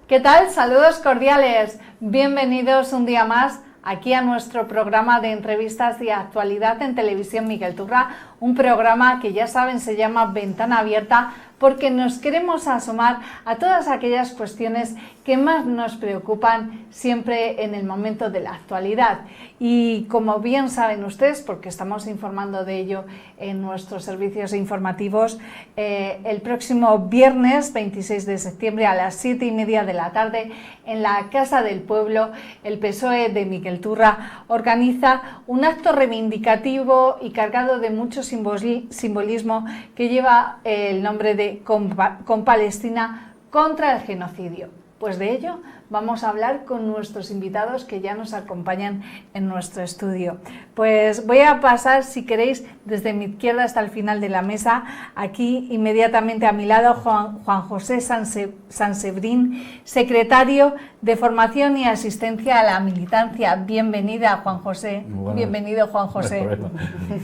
¿Qué tal? Saludos cordiales. Bienvenidos un día más aquí a nuestro programa de entrevistas y actualidad en Televisión Miguel Turra, un programa que ya saben se llama Ventana Abierta porque nos queremos asomar a todas aquellas cuestiones que más nos preocupan siempre en el momento de la actualidad. Y como bien saben ustedes, porque estamos informando de ello en nuestros servicios informativos, el próximo viernes 26 de septiembre a las 7:30 de la tarde en la Casa del Pueblo, el PSOE de Miguel Turra organiza un acto reivindicativo y cargado de mucho simbolismo que lleva el nombre de Con Palestina contra el genocidio. Pues de ello vamos a hablar con nuestros invitados que ya nos acompañan en nuestro estudio. Pues voy a pasar, si queréis, desde mi izquierda hasta el final de la mesa. Aquí inmediatamente a mi lado Juan José Sansebrín, secretario de Formación y Asistencia a la Militancia. Bienvenida, Juan José. Bueno, bienvenido, Juan José.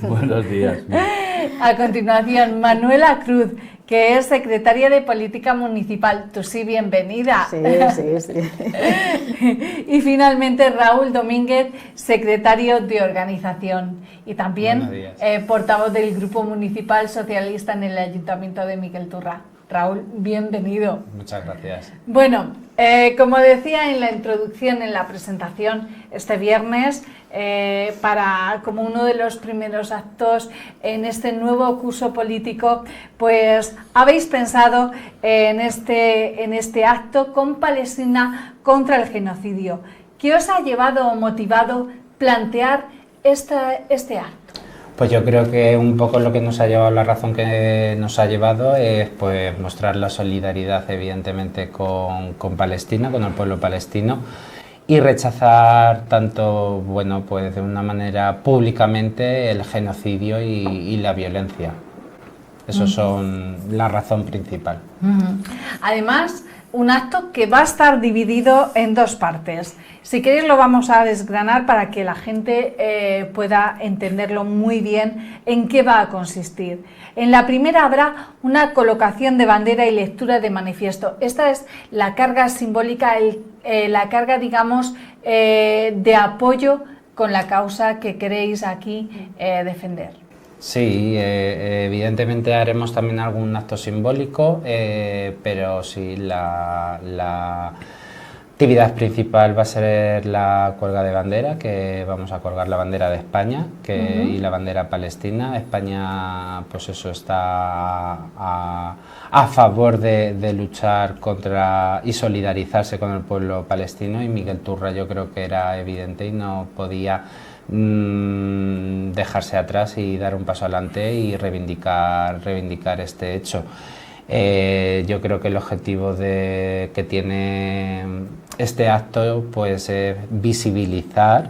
Buenos días. A continuación, Manuela Cruz, que es secretaria de Política Municipal. Tú sí, bienvenida. Sí. Y finalmente Raúl Domínguez, secretario de Organización y también portavoz del Grupo Municipal Socialista en el Ayuntamiento de Miguel Turra. Raúl, bienvenido. Muchas gracias. Bueno, como decía en la introducción, en la presentación, este viernes, como uno de los primeros actos en este nuevo curso político, pues habéis pensado en este acto con Palestina contra el genocidio. ¿Qué os ha llevado o motivado plantear este acto? Pues yo creo que un poco lo que nos ha llevado, la razón que nos ha llevado es pues mostrar la solidaridad evidentemente con Palestina, con el pueblo palestino, y rechazar tanto, bueno, pues de una manera públicamente el genocidio y la violencia. Eso son la razón principal. Además, un acto que va a estar dividido en dos partes. Si queréis lo vamos a desgranar para que la gente pueda entenderlo muy bien en qué va a consistir. En la primera habrá una colocación de bandera y lectura de manifiesto. Esta es la carga simbólica, la carga, digamos, de apoyo con la causa que queréis aquí defender. Sí, evidentemente haremos también algún acto simbólico, pero sí, la actividad principal va a ser la cuelga de bandera, que vamos a colgar la bandera de España y la bandera palestina. España, pues eso, está a favor de luchar contra y solidarizarse con el pueblo palestino, y Miguel Turra yo creo que era evidente y no podía dejarse atrás y dar un paso adelante y reivindicar este hecho. Yo creo que el objetivo que tiene este acto pues es visibilizar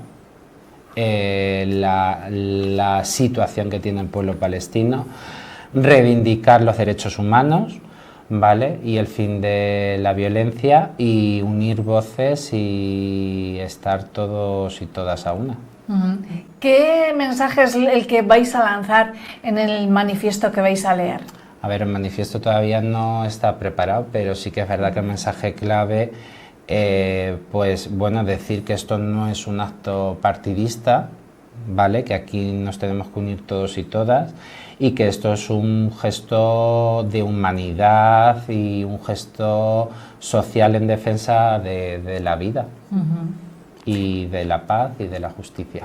la situación que tiene el pueblo palestino, reivindicar los derechos humanos, ¿vale? Y el fin de la violencia, y unir voces y estar todos y todas a una. ¿Qué mensaje es el que vais a lanzar en el manifiesto que vais a leer? A ver, el manifiesto todavía no está preparado, pero sí que es verdad que el mensaje clave, pues bueno, decir que esto no es un acto partidista, ¿vale? Que aquí nos tenemos que unir todos y todas, y que esto es un gesto de humanidad y un gesto social en defensa de la vida. Y de la paz y de la justicia.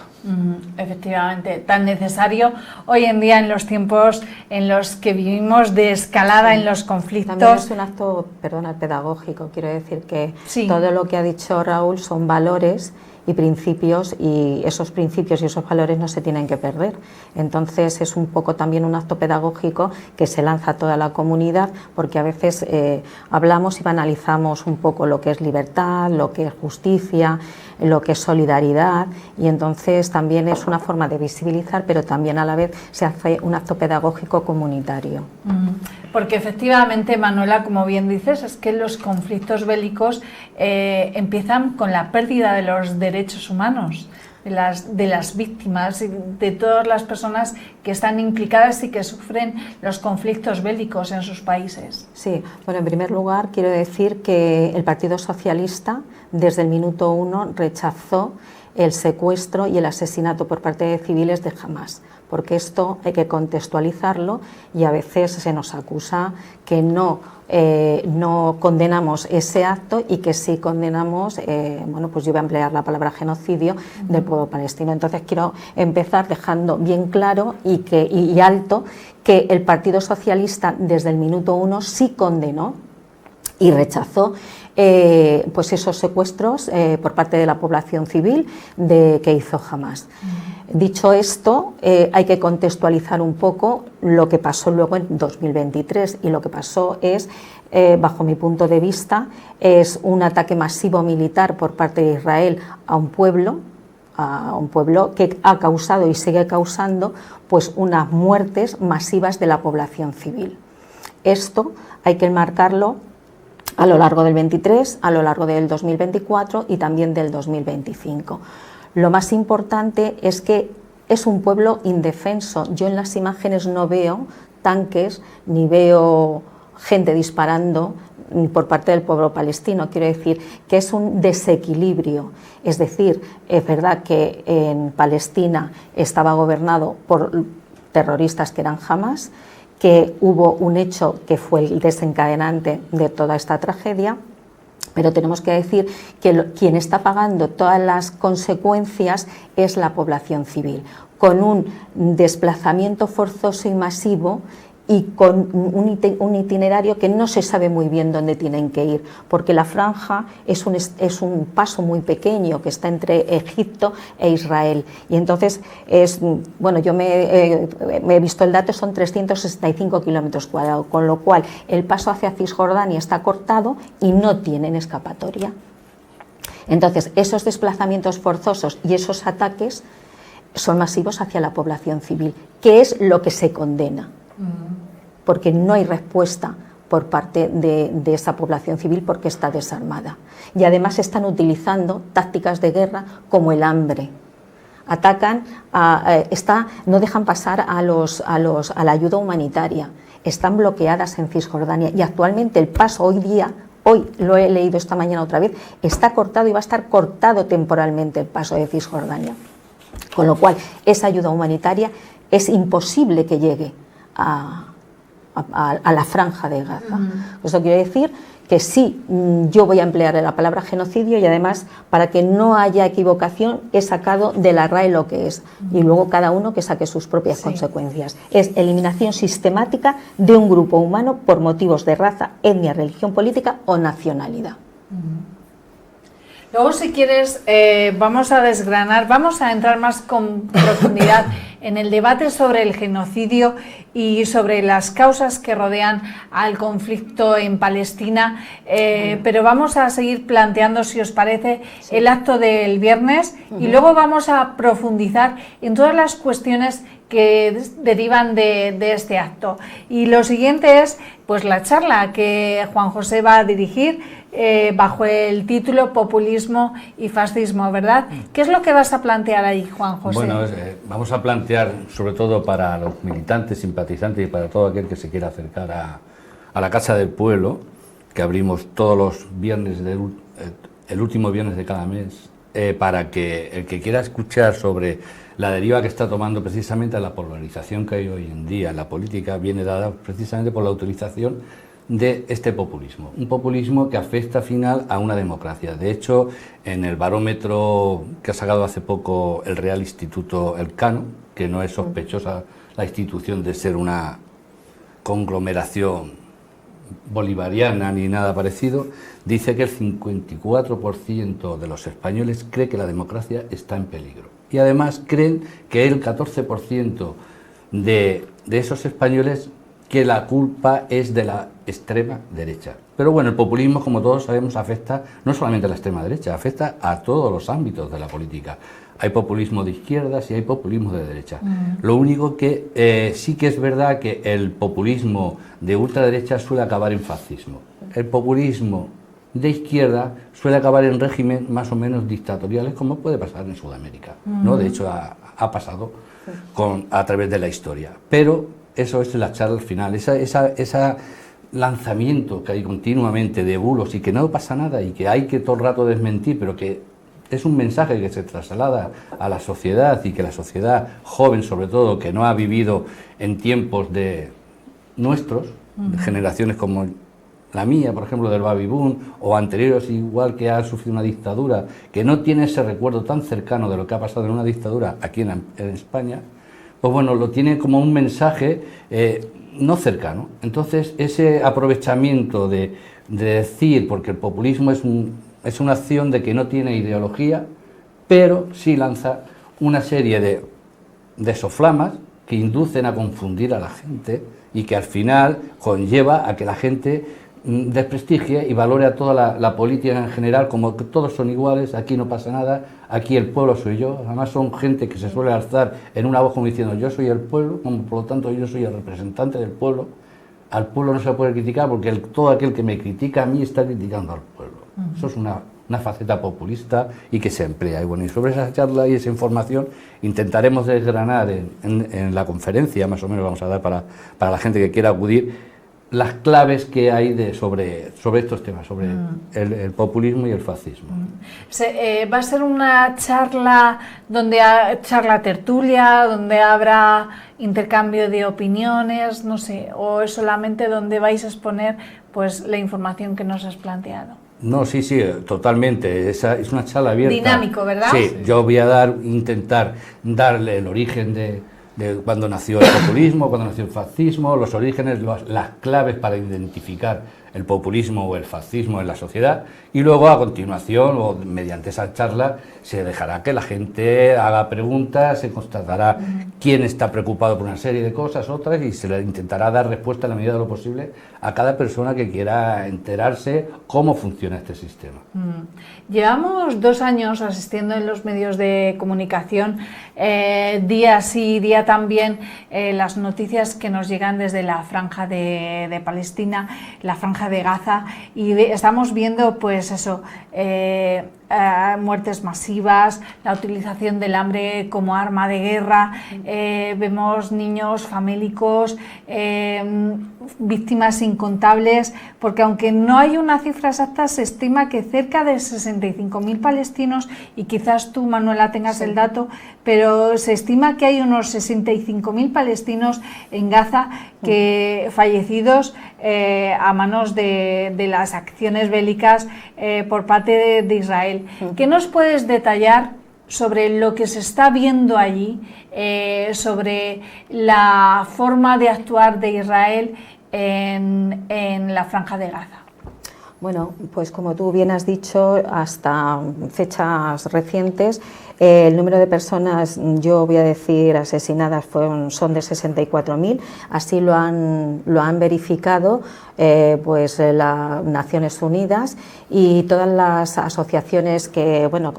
Efectivamente, tan necesario hoy en día en los tiempos en los que vivimos de escalada en los conflictos. También es un acto, pedagógico. Quiero decir que todo lo que ha dicho Raúl son valores y principios, y esos principios y esos valores no se tienen que perder. Entonces es un poco también un acto pedagógico que se lanza a toda la comunidad, porque a veces hablamos y banalizamos un poco lo que es libertad, lo que es justicia, lo que es solidaridad, y entonces también es una forma de visibilizar, pero también a la vez se hace un acto pedagógico comunitario. Porque efectivamente, Manuela, como bien dices, es que los conflictos bélicos empiezan con la pérdida de los derechos humanos. de las víctimas y de todas las personas que están implicadas y que sufren los conflictos bélicos en sus países. Sí, bueno, en primer lugar quiero decir que el Partido Socialista desde el minuto 1 rechazó el secuestro y el asesinato por parte de civiles de Hamás, porque esto hay que contextualizarlo y a veces se nos acusa que no condenamos ese acto y que sí condenamos, bueno, pues yo voy a emplear la palabra genocidio del pueblo palestino. Entonces quiero empezar dejando bien claro y alto que el Partido Socialista desde el minuto 1 sí condenó y rechazó pues esos secuestros por parte de la población civil que hizo Hamás. Dicho esto, hay que contextualizar un poco lo que pasó luego en 2023 y lo que pasó es, bajo mi punto de vista, es un ataque masivo militar por parte de Israel a un pueblo que ha causado y sigue causando pues unas muertes masivas de la población civil. Esto hay que enmarcarlo a lo largo del 23, a lo largo del 2024 y también del 2025. Lo más importante es que es un pueblo indefenso. Yo en las imágenes no veo tanques ni veo gente disparando por parte del pueblo palestino. Quiero decir que es un desequilibrio. Es decir, es verdad que en Palestina estaba gobernado por terroristas que eran Hamás, que hubo un hecho que fue el desencadenante de toda esta tragedia, pero tenemos que decir que quien está pagando todas las consecuencias es la población civil, con un desplazamiento forzoso y masivo y con un itinerario que no se sabe muy bien dónde tienen que ir, porque la franja es un paso muy pequeño que está entre Egipto e Israel. Y entonces, bueno, yo me he visto el dato, son 365 kilómetros cuadrados, con lo cual el paso hacia Cisjordania está cortado y no tienen escapatoria. Entonces, esos desplazamientos forzosos y esos ataques son masivos hacia la población civil, que es lo que se condena. Porque no hay respuesta por parte de esa población civil porque está desarmada. Y además están utilizando tácticas de guerra como el hambre. Atacan, no dejan pasar a la ayuda humanitaria. Están bloqueadas en Cisjordania y actualmente el paso hoy lo he leído esta mañana otra vez, está cortado y va a estar cortado temporalmente el paso de Cisjordania. Con lo cual esa ayuda humanitaria es imposible que llegue a la franja de Gaza. Esto quiere decir que sí, yo voy a emplear la palabra genocidio y además, para que no haya equivocación, he sacado de la RAE lo que es y luego cada uno que saque sus propias consecuencias. Es eliminación sistemática de un grupo humano por motivos de raza, etnia, religión política o nacionalidad. Luego, si quieres, vamos a desgranar, vamos a entrar más con profundidad en el debate sobre el genocidio y sobre las causas que rodean al conflicto en Palestina, pero vamos a seguir planteando, si os parece, el acto del viernes y luego vamos a profundizar en todas las cuestiones que derivan de este acto. Y lo siguiente es pues la charla que Juan José va a dirigir bajo el título Populismo y Fascismo, ¿verdad? ¿Qué es lo que vas a plantear ahí, Juan José? Bueno, vamos a plantear, sobre todo para los militantes, simpatizantes y para todo aquel que se quiera acercar a la Casa del Pueblo, que abrimos todos los viernes, el último viernes de cada mes, para que el que quiera escuchar sobre la deriva que está tomando precisamente la polarización que hay hoy en día en la política, viene dada precisamente por la utilización de este populismo, un populismo que afecta al final a una democracia. De hecho, en el barómetro que ha sacado hace poco el Real Instituto Elcano, que no es sospechosa la institución de ser una conglomeración bolivariana ni nada parecido, dice que el 54% de los españoles cree que la democracia está en peligro. Y además creen que el 14% de esos españoles que la culpa es de la extrema derecha. Pero bueno, el populismo, como todos sabemos, afecta no solamente a la extrema derecha, afecta a todos los ámbitos de la política. Hay populismo de izquierdas y hay populismo de derecha. Lo único que sí que es verdad que el populismo de ultraderecha suele acabar en fascismo. El populismo de izquierda suele acabar en régimen más o menos dictatoriales, como puede pasar en Sudamérica, ¿no? De hecho, ha pasado a través de la historia. Pero eso es la charla al final, ese lanzamiento que hay continuamente de bulos y que no pasa nada y que hay que todo el rato desmentir, pero que es un mensaje que se traslada a la sociedad y que la sociedad joven, sobre todo, que no ha vivido en tiempos de nuestros, de generaciones como la mía, por ejemplo, del baby boom, o anteriores, igual, que ha sufrido una dictadura, que no tiene ese recuerdo tan cercano de lo que ha pasado en una dictadura aquí en España, pues bueno, lo tiene como un mensaje no cercano. Entonces, ese aprovechamiento de decir, porque el populismo es una acción de que no tiene ideología, pero sí lanza una serie de soflamas que inducen a confundir a la gente y que al final conlleva a que la gente desprestigie y valore a toda la política en general como que todos son iguales, aquí no pasa nada, aquí el pueblo soy yo. Además son gente que se suele alzar en una voz como diciendo yo soy el pueblo, como por lo tanto yo soy el representante del pueblo. Al pueblo no se puede criticar porque todo aquel que me critica a mí está criticando al pueblo. Eso es una faceta populista y que se emplea. Y bueno, y sobre esa charla y esa información intentaremos desgranar en la conferencia, más o menos vamos a dar para la gente que quiera acudir, las claves que hay sobre estos temas, sobre el populismo y el fascismo. ¿Va a ser una charla charla tertulia, donde habrá intercambio de opiniones, no sé, o es solamente donde vais a exponer pues la información que nos has planteado? No, sí, totalmente. Es una charla abierta. Dinámico, ¿verdad? Sí, yo voy a intentar darle el origen de cuando nació el populismo, cuando nació el fascismo, los orígenes, las claves para identificar el populismo o el fascismo en la sociedad, y luego a continuación, o mediante esa charla, se dejará que la gente haga preguntas, se constatará quién está preocupado por una serie de cosas, otras, y se le intentará dar respuesta en la medida de lo posible a cada persona que quiera enterarse cómo funciona este sistema. Llevamos 2 años asistiendo en los medios de comunicación, día sí, día también, las noticias que nos llegan desde la franja de Palestina, la franja de Gaza, y estamos viendo pues eso, muertes masivas, la utilización del hambre como arma de guerra, vemos niños famélicos, víctimas incontables, porque aunque no hay una cifra exacta, se estima que cerca de 65.000 palestinos, y quizás tú, Manuela, tengas el dato, pero se estima que hay unos 65.000 palestinos en Gaza que fallecidos a manos de las acciones bélicas por parte de Israel. ¿Qué nos puedes detallar sobre lo que se está viendo allí, sobre la forma de actuar de Israel en la franja de Gaza? Bueno, pues como tú bien has dicho, hasta fechas recientes, el número de personas, yo voy a decir, asesinadas son de 64.000, así lo han verificado pues las Naciones Unidas y todas las asociaciones que, bueno,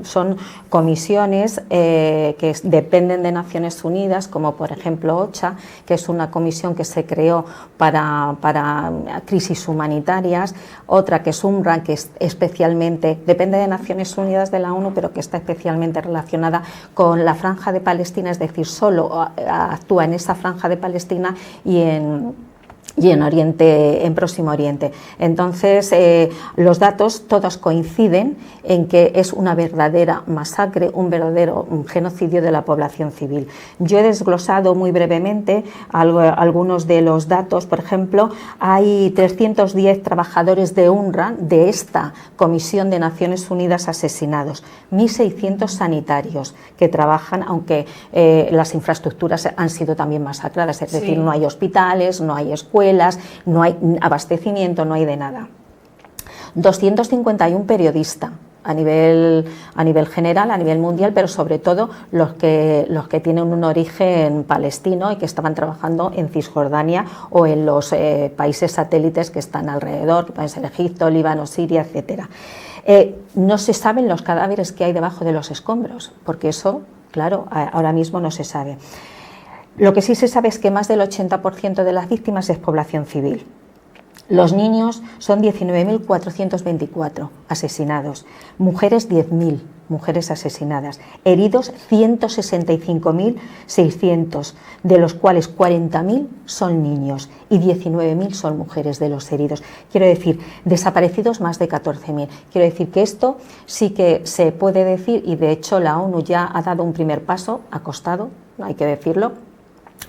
son comisiones que dependen de Naciones Unidas, como por ejemplo OCHA, que es una comisión que se creó para crisis humanitarias, otra que es UNRWA, que especialmente depende de Naciones Unidas, de la ONU, pero que está especialmente relacionada con la franja de Palestina, es decir, solo actúa en esa franja de Palestina y en Próximo Oriente. Entonces, los datos todos coinciden en que es una verdadera masacre, un verdadero genocidio de la población civil. Yo he desglosado muy brevemente algunos de los datos. Por ejemplo, hay 310 trabajadores de UNRWA, de esta Comisión de Naciones Unidas, asesinados, 1.600 sanitarios que trabajan, aunque las infraestructuras han sido también masacradas, es decir, no hay hospitales, no hay escuelas, no hay abastecimiento, no hay de nada. 251 periodistas a nivel general, a nivel mundial, pero sobre todo los que tienen un origen palestino y que estaban trabajando en Cisjordania o en los países satélites que están alrededor, que pueden ser Egipto, Líbano, Siria, etcétera. No se saben los cadáveres que hay debajo de los escombros, porque eso, claro, ahora mismo no se sabe. Lo que sí se sabe es que más del 80% de las víctimas es población civil. Los niños son 19.424 asesinados, mujeres 10.000 mujeres asesinadas, heridos 165.600, de los cuales 40.000 son niños y 19.000 son mujeres de los heridos. Quiero decir, desaparecidos más de 14.000. Quiero decir que esto sí que se puede decir, y de hecho la ONU ya ha dado un primer paso, ha costado, hay que decirlo,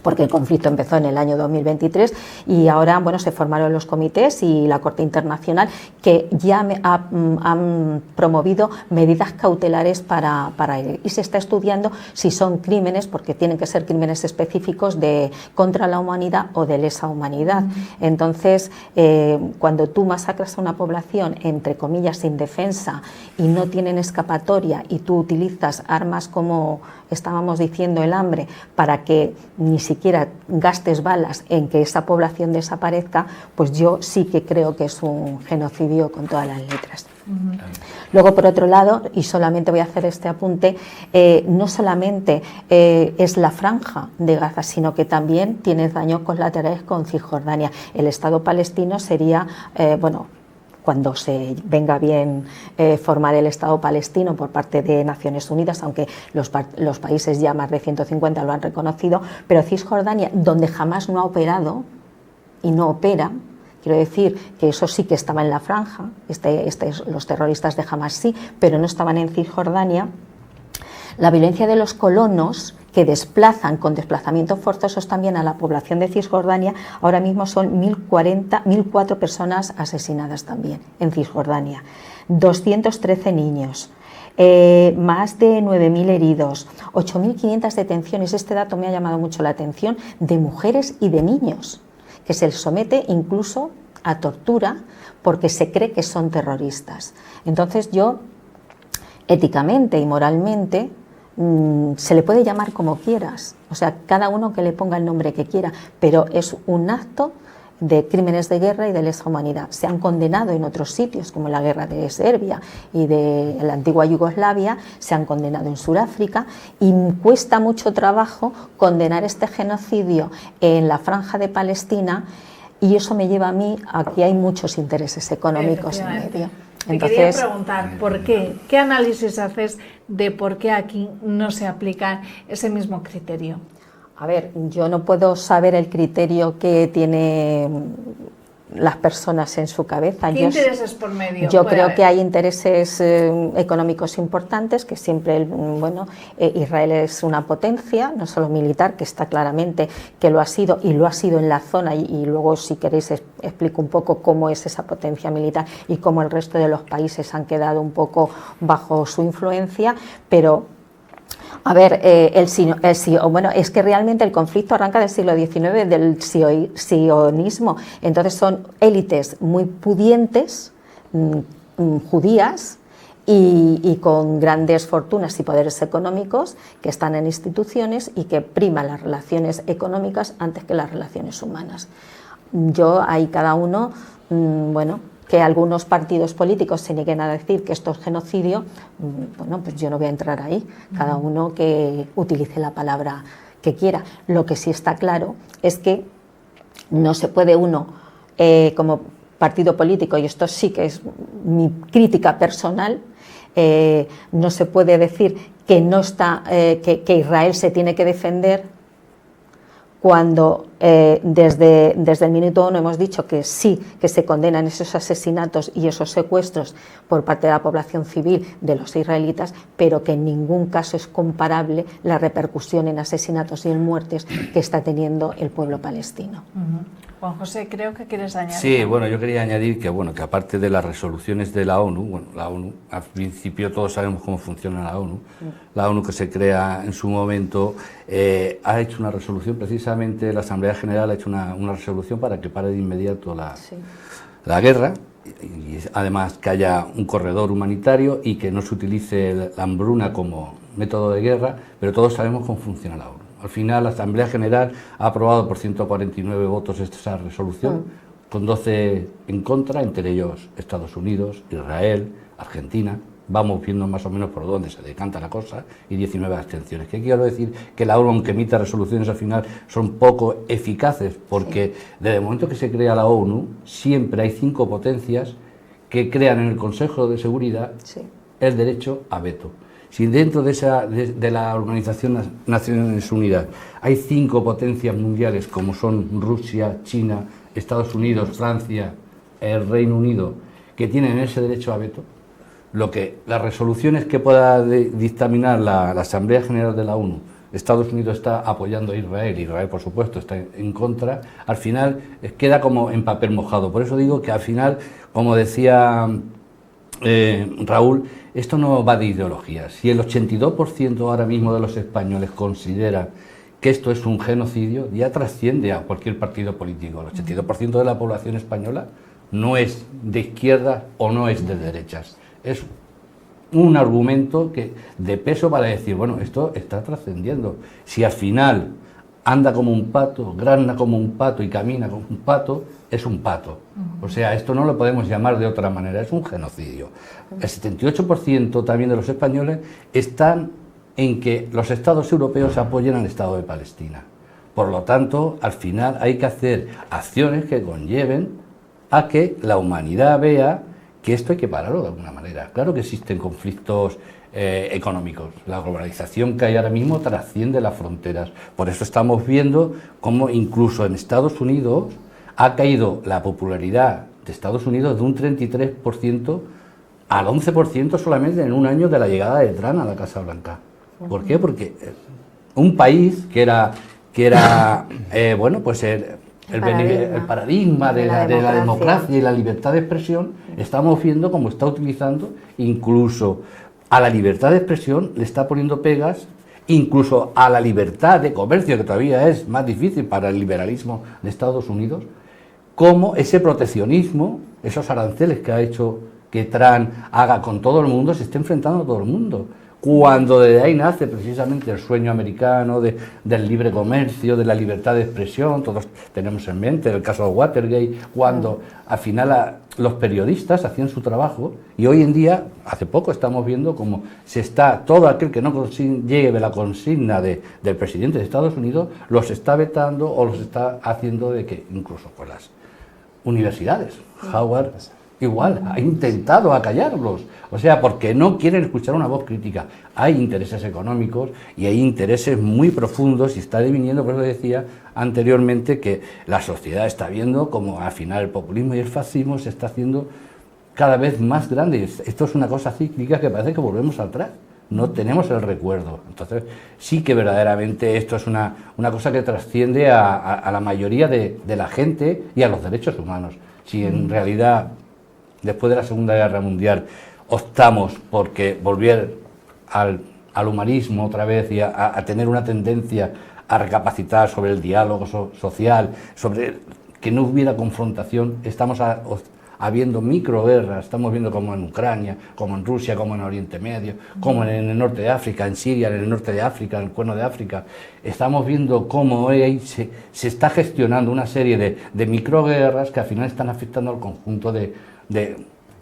porque el conflicto empezó en el año 2023 y ahora bueno, se formaron los comités y la Corte Internacional que ya han promovido medidas cautelares para él, y se está estudiando si son crímenes, porque tienen que ser crímenes específicos de contra la humanidad o de lesa humanidad. Entonces, cuando tú masacras a una población, entre comillas, sin defensa y no tienen escapatoria, y tú utilizas armas como estábamos diciendo, el hambre, para que ni siquiera gastes balas en que esa población desaparezca, pues yo sí que creo que es un genocidio con todas las letras. Luego, por otro lado, y solamente voy a hacer este apunte, no solamente es la franja de Gaza, sino que también tiene daños colaterales con Cisjordania. El Estado palestino sería, cuando se venga bien formar el Estado palestino por parte de Naciones Unidas, aunque los países ya más de 150 lo han reconocido, pero Cisjordania, donde jamás no ha operado y no opera, quiero decir que eso sí que estaba en la franja, los terroristas de Hamas sí, pero no estaban en Cisjordania. La violencia de los colonos, que desplazan con desplazamientos forzosos también a la población de Cisjordania, ahora mismo son 1.004 personas asesinadas también en Cisjordania, 213 niños, más de 9.000 heridos, 8.500 detenciones, este dato me ha llamado mucho la atención, de mujeres y de niños, que se les somete incluso a tortura porque se cree que son terroristas. Entonces yo, éticamente y moralmente, se le puede llamar como quieras, o sea, cada uno que le ponga el nombre que quiera, pero es un acto de crímenes de guerra y de lesa humanidad. Se han condenado en otros sitios, como la guerra de Serbia y de la antigua Yugoslavia, se han condenado en Sudáfrica, y cuesta mucho trabajo condenar este genocidio en la franja de Palestina, y eso me lleva a mí a que hay muchos intereses económicos en medio. Te quería preguntar, ¿por qué? ¿Qué análisis haces de por qué aquí no se aplica ese mismo criterio? A ver, yo no puedo saber el criterio que tienen las personas en su cabeza. ¿Qué intereses por medio? Yo creo que hay intereses económicos importantes, que siempre, Israel es una potencia, no solo militar, que está claramente que lo ha sido, y lo ha sido en la zona, y luego, si queréis, explico un poco cómo es esa potencia militar y cómo el resto de los países han quedado un poco bajo su influencia, pero a ver, es que realmente el conflicto arranca del siglo XIX, del sionismo. Entonces son élites muy pudientes, judías, y con grandes fortunas y poderes económicos, que están en instituciones y que priman las relaciones económicas antes que las relaciones humanas. Yo, ahí cada uno, que algunos partidos políticos se nieguen a decir que esto es genocidio, pues yo no voy a entrar ahí, cada uno que utilice la palabra que quiera. Lo que sí está claro es que no se puede uno, como partido político, y esto sí que es mi crítica personal, no se puede decir que que Israel se tiene que defender, cuando desde el minuto 1 hemos dicho que sí, que se condenan esos asesinatos y esos secuestros por parte de la población civil de los israelitas, pero que en ningún caso es comparable la repercusión en asesinatos y en muertes que está teniendo el pueblo palestino. Juan José, creo que quieres añadir. Sí, yo quería añadir que aparte de las resoluciones de la ONU, la ONU, al principio todos sabemos cómo funciona la ONU que se crea en su momento, ha hecho una resolución, precisamente la Asamblea General ha hecho una resolución para que pare de inmediato la guerra, y además que haya un corredor humanitario y que no se utilice la hambruna como método de guerra, pero todos sabemos cómo funciona la ONU. Al final, la Asamblea General ha aprobado por 149 votos esta resolución, con 12 en contra, entre ellos Estados Unidos, Israel, Argentina, vamos viendo más o menos por dónde se decanta la cosa, y 19 abstenciones. ¿Qué quiero decir? Que la ONU, aunque emita resoluciones al final, son poco eficaces, porque desde el momento que se crea la ONU, siempre hay 5 potencias que crean en el Consejo de Seguridad el derecho a veto. Si dentro de la Organización Naciones Unidas hay 5 potencias mundiales, como son Rusia, China, Estados Unidos, Francia, el Reino Unido, que tienen ese derecho a veto, las resoluciones que pueda dictaminar la Asamblea General de la ONU, Estados Unidos está apoyando a Israel por supuesto está en contra, al final queda como en papel mojado. Por eso digo que al final, como decía Raúl, esto no va de ideologías. Si el 82% ahora mismo de los españoles considera que esto es un genocidio, ya trasciende a cualquier partido político. El 82% de la población española no es de izquierdas o no es de derechas. Es un argumento de peso para decir, bueno, esto está trascendiendo. Si al final anda como un pato, grana como un pato y camina como un pato, es un pato. O sea, esto no lo podemos llamar de otra manera, es un genocidio. El 78% también de los españoles están en que los estados europeos apoyen al Estado de Palestina. Por lo tanto, al final hay que hacer acciones que conlleven a que la humanidad vea que esto hay que pararlo de alguna manera. Claro que existen conflictos económicos. La globalización que hay ahora mismo trasciende las fronteras. Por eso estamos viendo cómo incluso en Estados Unidos ha caído la popularidad de Estados Unidos de un 33% al 11% solamente en un año de la llegada de Trump a la Casa Blanca. ¿Por qué? Porque un país que era bueno, pues el paradigma de la democracia y la libertad de expresión, estamos viendo cómo está utilizando, incluso a la libertad de expresión le está poniendo pegas, incluso a la libertad de comercio, que todavía es más difícil para el liberalismo de Estados Unidos, como ese proteccionismo, esos aranceles que ha hecho que Trump haga con todo el mundo, se está enfrentando a todo el mundo. Cuando de ahí nace precisamente el sueño americano del libre comercio, de la libertad de expresión, todos tenemos en mente el caso de Watergate, cuando al final los periodistas hacían su trabajo, y hoy en día, hace poco estamos viendo cómo todo aquel que no lleve la consigna del presidente de Estados Unidos, los está vetando o los está haciendo de que incluso por las universidades, Howard igual, ha intentado acallarlos, o sea, porque no quieren escuchar una voz crítica. Hay intereses económicos y hay intereses muy profundos y está deviniendo, por eso decía anteriormente que la sociedad está viendo como al final el populismo y el fascismo se está haciendo cada vez más grande. Esto es una cosa cíclica que parece que volvemos atrás, no tenemos el recuerdo. Entonces sí que verdaderamente esto es una cosa que trasciende a la mayoría de la gente y a los derechos humanos. Si en realidad después de la Segunda Guerra Mundial optamos porque volver al humanismo otra vez y a tener una tendencia a recapacitar sobre el diálogo social, sobre que no hubiera confrontación, estamos habiendo microguerras, estamos viendo como en Ucrania, como en Rusia, como en Oriente Medio, como en el norte de África, en Siria, en el norte de África, en el Cuerno de África, estamos viendo cómo ahí se está gestionando una serie de microguerras que al final están afectando al conjunto de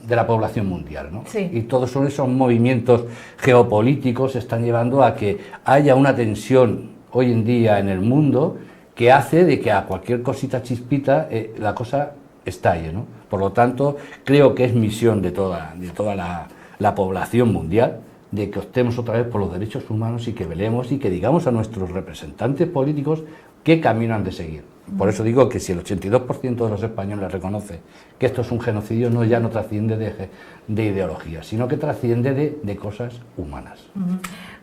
la población mundial, ¿no? Sí. Y todos esos movimientos geopolíticos están llevando a que haya una tensión hoy en día en el mundo que hace de que a cualquier cosita chispita la cosa estalle, ¿no? Por lo tanto, creo que es misión de toda la población mundial de que optemos otra vez por los derechos humanos y que velemos y que digamos a nuestros representantes políticos qué camino han de seguir. Por eso digo que si el 82% de los españoles reconoce que esto es un genocidio, ya no trasciende de ideología, sino que trasciende de cosas humanas.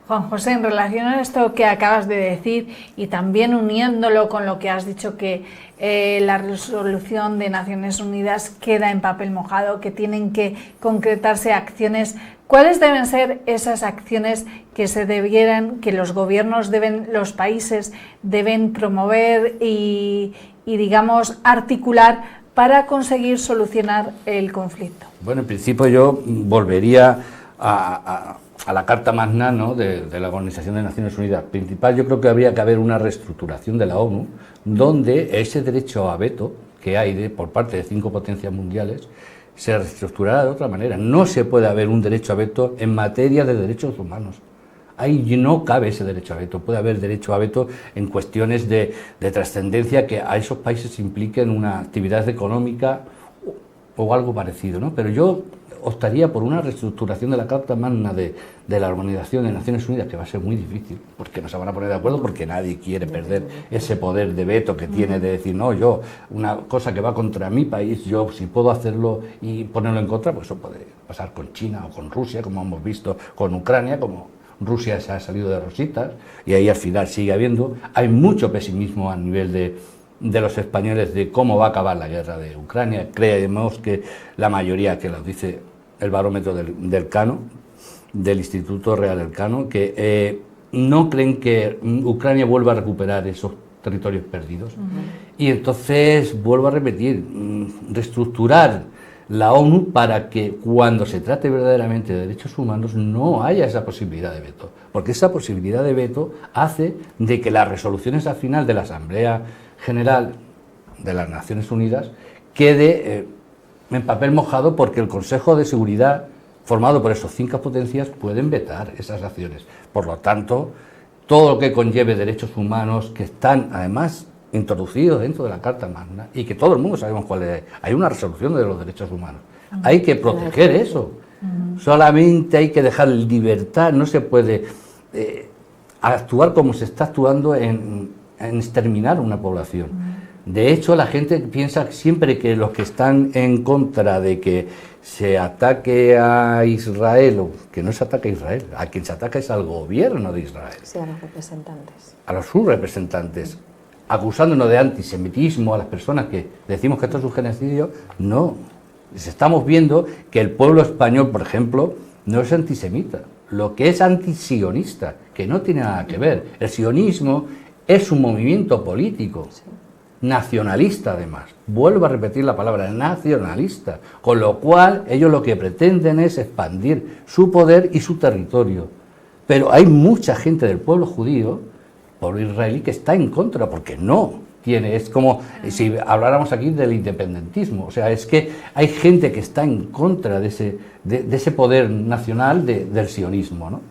Juan José, en relación a esto que acabas de decir y también uniéndolo con lo que has dicho que la resolución de Naciones Unidas queda en papel mojado, que tienen que concretarse acciones, ¿cuáles deben ser esas acciones que los gobiernos los países deben promover y digamos articular para conseguir solucionar el conflicto? Bueno, en principio yo volvería a la Carta Magna, ¿no?, de la Organización de Naciones Unidas. Principal, yo creo que habría que haber una reestructuración de la ONU, donde ese derecho a veto que hay por parte de 5 potencias mundiales se reestructurará de otra manera. No se puede haber un derecho a veto en materia de derechos humanos. Ahí no cabe ese derecho a veto. Puede haber derecho a veto en cuestiones de trascendencia que a esos países impliquen una actividad económica o algo parecido, ¿no? Pero yo optaría por una reestructuración de la Carta Magna de la Organización de Naciones Unidas, que va a ser muy difícil, porque no se van a poner de acuerdo, porque nadie quiere perder ese poder de veto que tiene de decir, no, yo, una cosa que va contra mi país, yo si puedo hacerlo y ponerlo en contra, pues eso puede pasar con China o con Rusia, como hemos visto con Ucrania, como Rusia se ha salido de rositas, y ahí al final sigue habiendo. Hay mucho pesimismo a nivel de los españoles de cómo va a acabar la guerra de Ucrania. Creemos que la mayoría, que lo dice el barómetro del Cano, del Instituto Real Elcano, que no creen que Ucrania vuelva a recuperar esos territorios perdidos. Y entonces, vuelvo a repetir, reestructurar la ONU para que cuando se trate verdaderamente de derechos humanos no haya esa posibilidad de veto, porque esa posibilidad de veto hace de que las resoluciones al final de la Asamblea General de las Naciones Unidas quede en papel mojado, porque el Consejo de Seguridad, formado por esos 5 potencias, pueden vetar esas acciones. Por lo tanto, todo lo que conlleve derechos humanos, que están además introducidos dentro de la Carta Magna, y que todo el mundo sabemos cuál es, hay una resolución de los derechos humanos, hay que proteger eso, solamente hay que dejar libertad, no se puede actuar como se está actuando en exterminar una población. De hecho, la gente piensa siempre que los que están en contra de que se ataque a Israel, o que no se ataque a Israel, a quien se ataca es al gobierno de Israel. Sí, a los representantes. A los sus representantes, acusándonos de antisemitismo a las personas que decimos que esto es un genocidio. No, estamos viendo que el pueblo español, por ejemplo, no es antisemita, lo que es antisionista, que no tiene nada que ver. El sionismo es un movimiento político, nacionalista además, vuelvo a repetir la palabra, nacionalista, con lo cual ellos lo que pretenden es expandir su poder y su territorio. Pero hay mucha gente del pueblo judío, pueblo israelí, que está en contra, porque no tiene, es como si habláramos aquí del independentismo, o sea, es que hay gente que está en contra de ese poder nacional del sionismo, ¿no?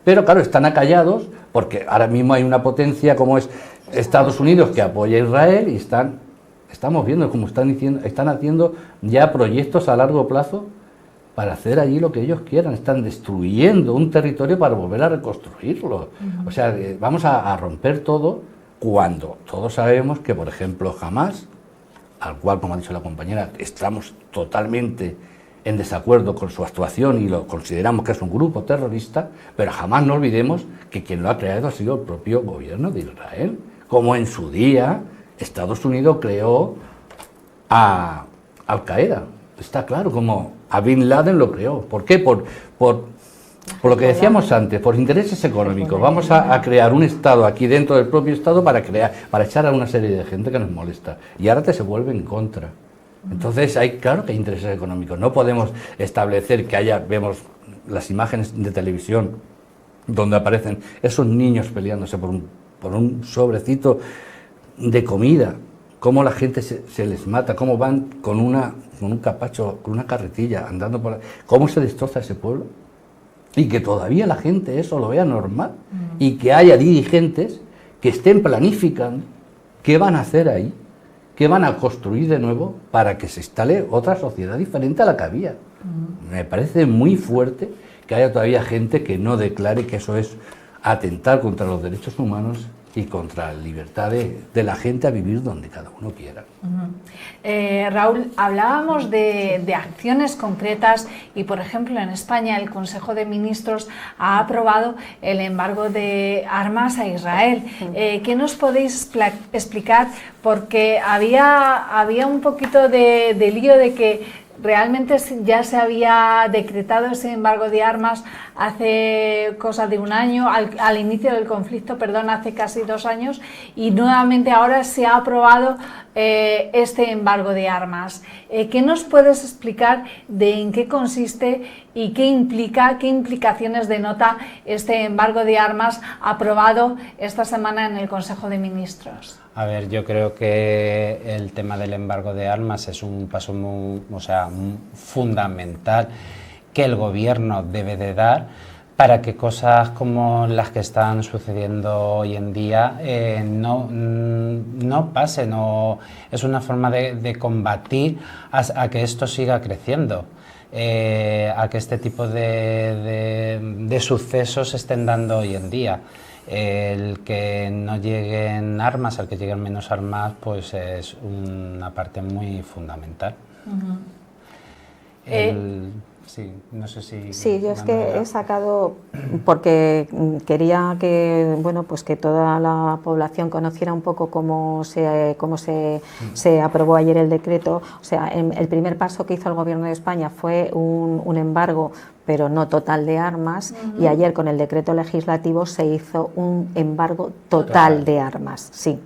Pero claro, están acallados porque ahora mismo hay una potencia como es Estados Unidos que apoya a Israel, y estamos viendo cómo están haciendo ya proyectos a largo plazo para hacer allí lo que ellos quieran. Están destruyendo un territorio para volver a reconstruirlo. O sea, vamos a romper todo, cuando todos sabemos que, por ejemplo, Hamás, al cual, como ha dicho la compañera, estamos totalmente en desacuerdo con su actuación y lo consideramos que es un grupo terrorista, pero jamás no olvidemos que quien lo ha creado ha sido el propio gobierno de Israel, como en su día Estados Unidos creó a Al-Qaeda. Está claro, como a Bin Laden lo creó. ¿Por qué? Por lo que decíamos antes, por intereses económicos. Vamos a crear un Estado aquí dentro del propio Estado para echar a una serie de gente que nos molesta. Y ahora se vuelve en contra. Entonces, claro que hay intereses económicos. No podemos establecer que vemos las imágenes de televisión donde aparecen esos niños peleándose por un sobrecito de comida, cómo la gente se les mata, cómo van con un capacho, con una carretilla andando por ahí, cómo se destroza ese pueblo, y que todavía la gente eso lo vea normal, y que haya dirigentes que estén planificando qué van a hacer ahí, qué van a construir de nuevo para que se instale otra sociedad diferente a la que había. Me parece muy fuerte que haya todavía gente que no declare que eso es atentar contra los derechos humanos y contra la libertad de la gente a vivir donde cada uno quiera. Raúl, hablábamos de acciones concretas y, por ejemplo, en España el Consejo de Ministros ha aprobado el embargo de armas a Israel. ¿Qué nos podéis explicar? Porque había un poquito de lío de que realmente ya se había decretado ese embargo de armas hace cosa de un año, al inicio del conflicto, hace casi 2 años, y nuevamente ahora se ha aprobado este embargo de armas. ¿Qué nos puedes explicar de en qué consiste y qué implicaciones denota este embargo de armas aprobado esta semana en el Consejo de Ministros? A ver, yo creo que el tema del embargo de armas es un paso fundamental que el gobierno debe de dar para que cosas como las que están sucediendo hoy en día no pasen. Es una forma de combatir a que esto siga creciendo. A que este tipo de sucesos se estén dando hoy en día. El que no lleguen armas, el que lleguen menos armas, pues es una parte muy fundamental. Sí, no sé si... Sí, yo es que he sacado, porque quería que, bueno, pues que toda la población conociera un poco cómo se aprobó ayer el decreto. O sea, el primer paso que hizo el Gobierno de España fue un embargo, pero no total, de armas, y ayer con el decreto legislativo se hizo un embargo total de armas, sí.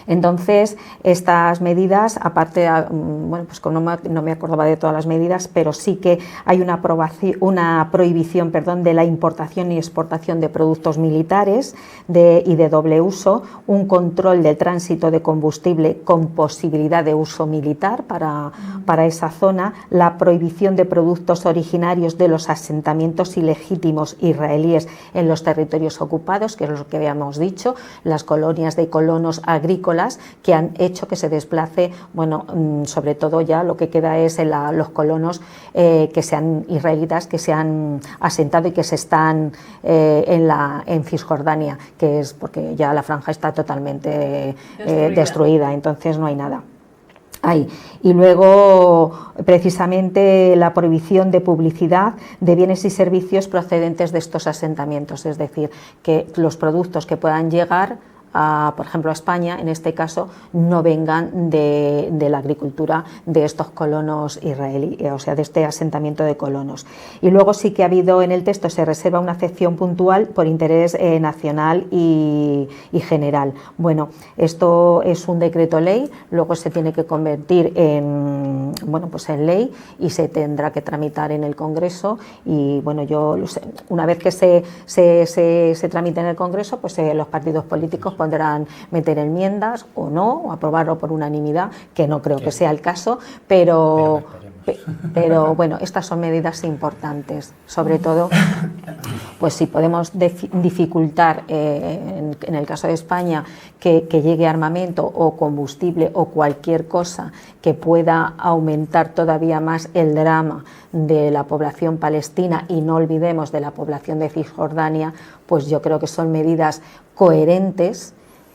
Entonces, estas medidas, aparte, bueno, pues no me acordaba de todas las medidas, pero sí que hay una prohibición, de la importación y exportación de productos militares y de doble uso, un control del tránsito de combustible con posibilidad de uso militar para esa zona, la prohibición de productos originarios de los asentamientos ilegítimos israelíes en los territorios ocupados, que es lo que habíamos dicho, las colonias de colonos agrícolas que han hecho que se desplace, bueno, sobre todo ya lo que queda es los colonos que sean israelitas, que se han asentado y que se están en Cisjordania, que es porque ya la franja está totalmente destruida, entonces no hay nada. Y luego, precisamente, la prohibición de publicidad de bienes y servicios procedentes de estos asentamientos, es decir, que los productos que puedan llegar por ejemplo, a España, en este caso, no vengan de la agricultura de estos colonos israelíes, o sea, de este asentamiento de colonos. Y luego sí que ha habido en el texto, se reserva una excepción puntual por interés nacional y general. Bueno, esto es un decreto ley, luego se tiene que convertir en ley y se tendrá que tramitar en el Congreso, y bueno, una vez que se tramite en el Congreso, pues los partidos políticos podrán meter enmiendas o no, o aprobarlo por unanimidad, que no creo que sea el caso, pero bueno, estas son medidas importantes, sobre todo, pues si podemos dificultar en el caso de España que llegue armamento o combustible o cualquier cosa que pueda aumentar todavía más el drama de la población palestina, y no olvidemos de la población de Cisjordania, pues yo creo que son medidas coherentes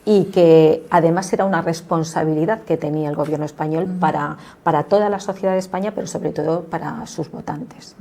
y que además era una responsabilidad que tenía el gobierno español para toda la sociedad de España, pero sobre todo para sus votantes.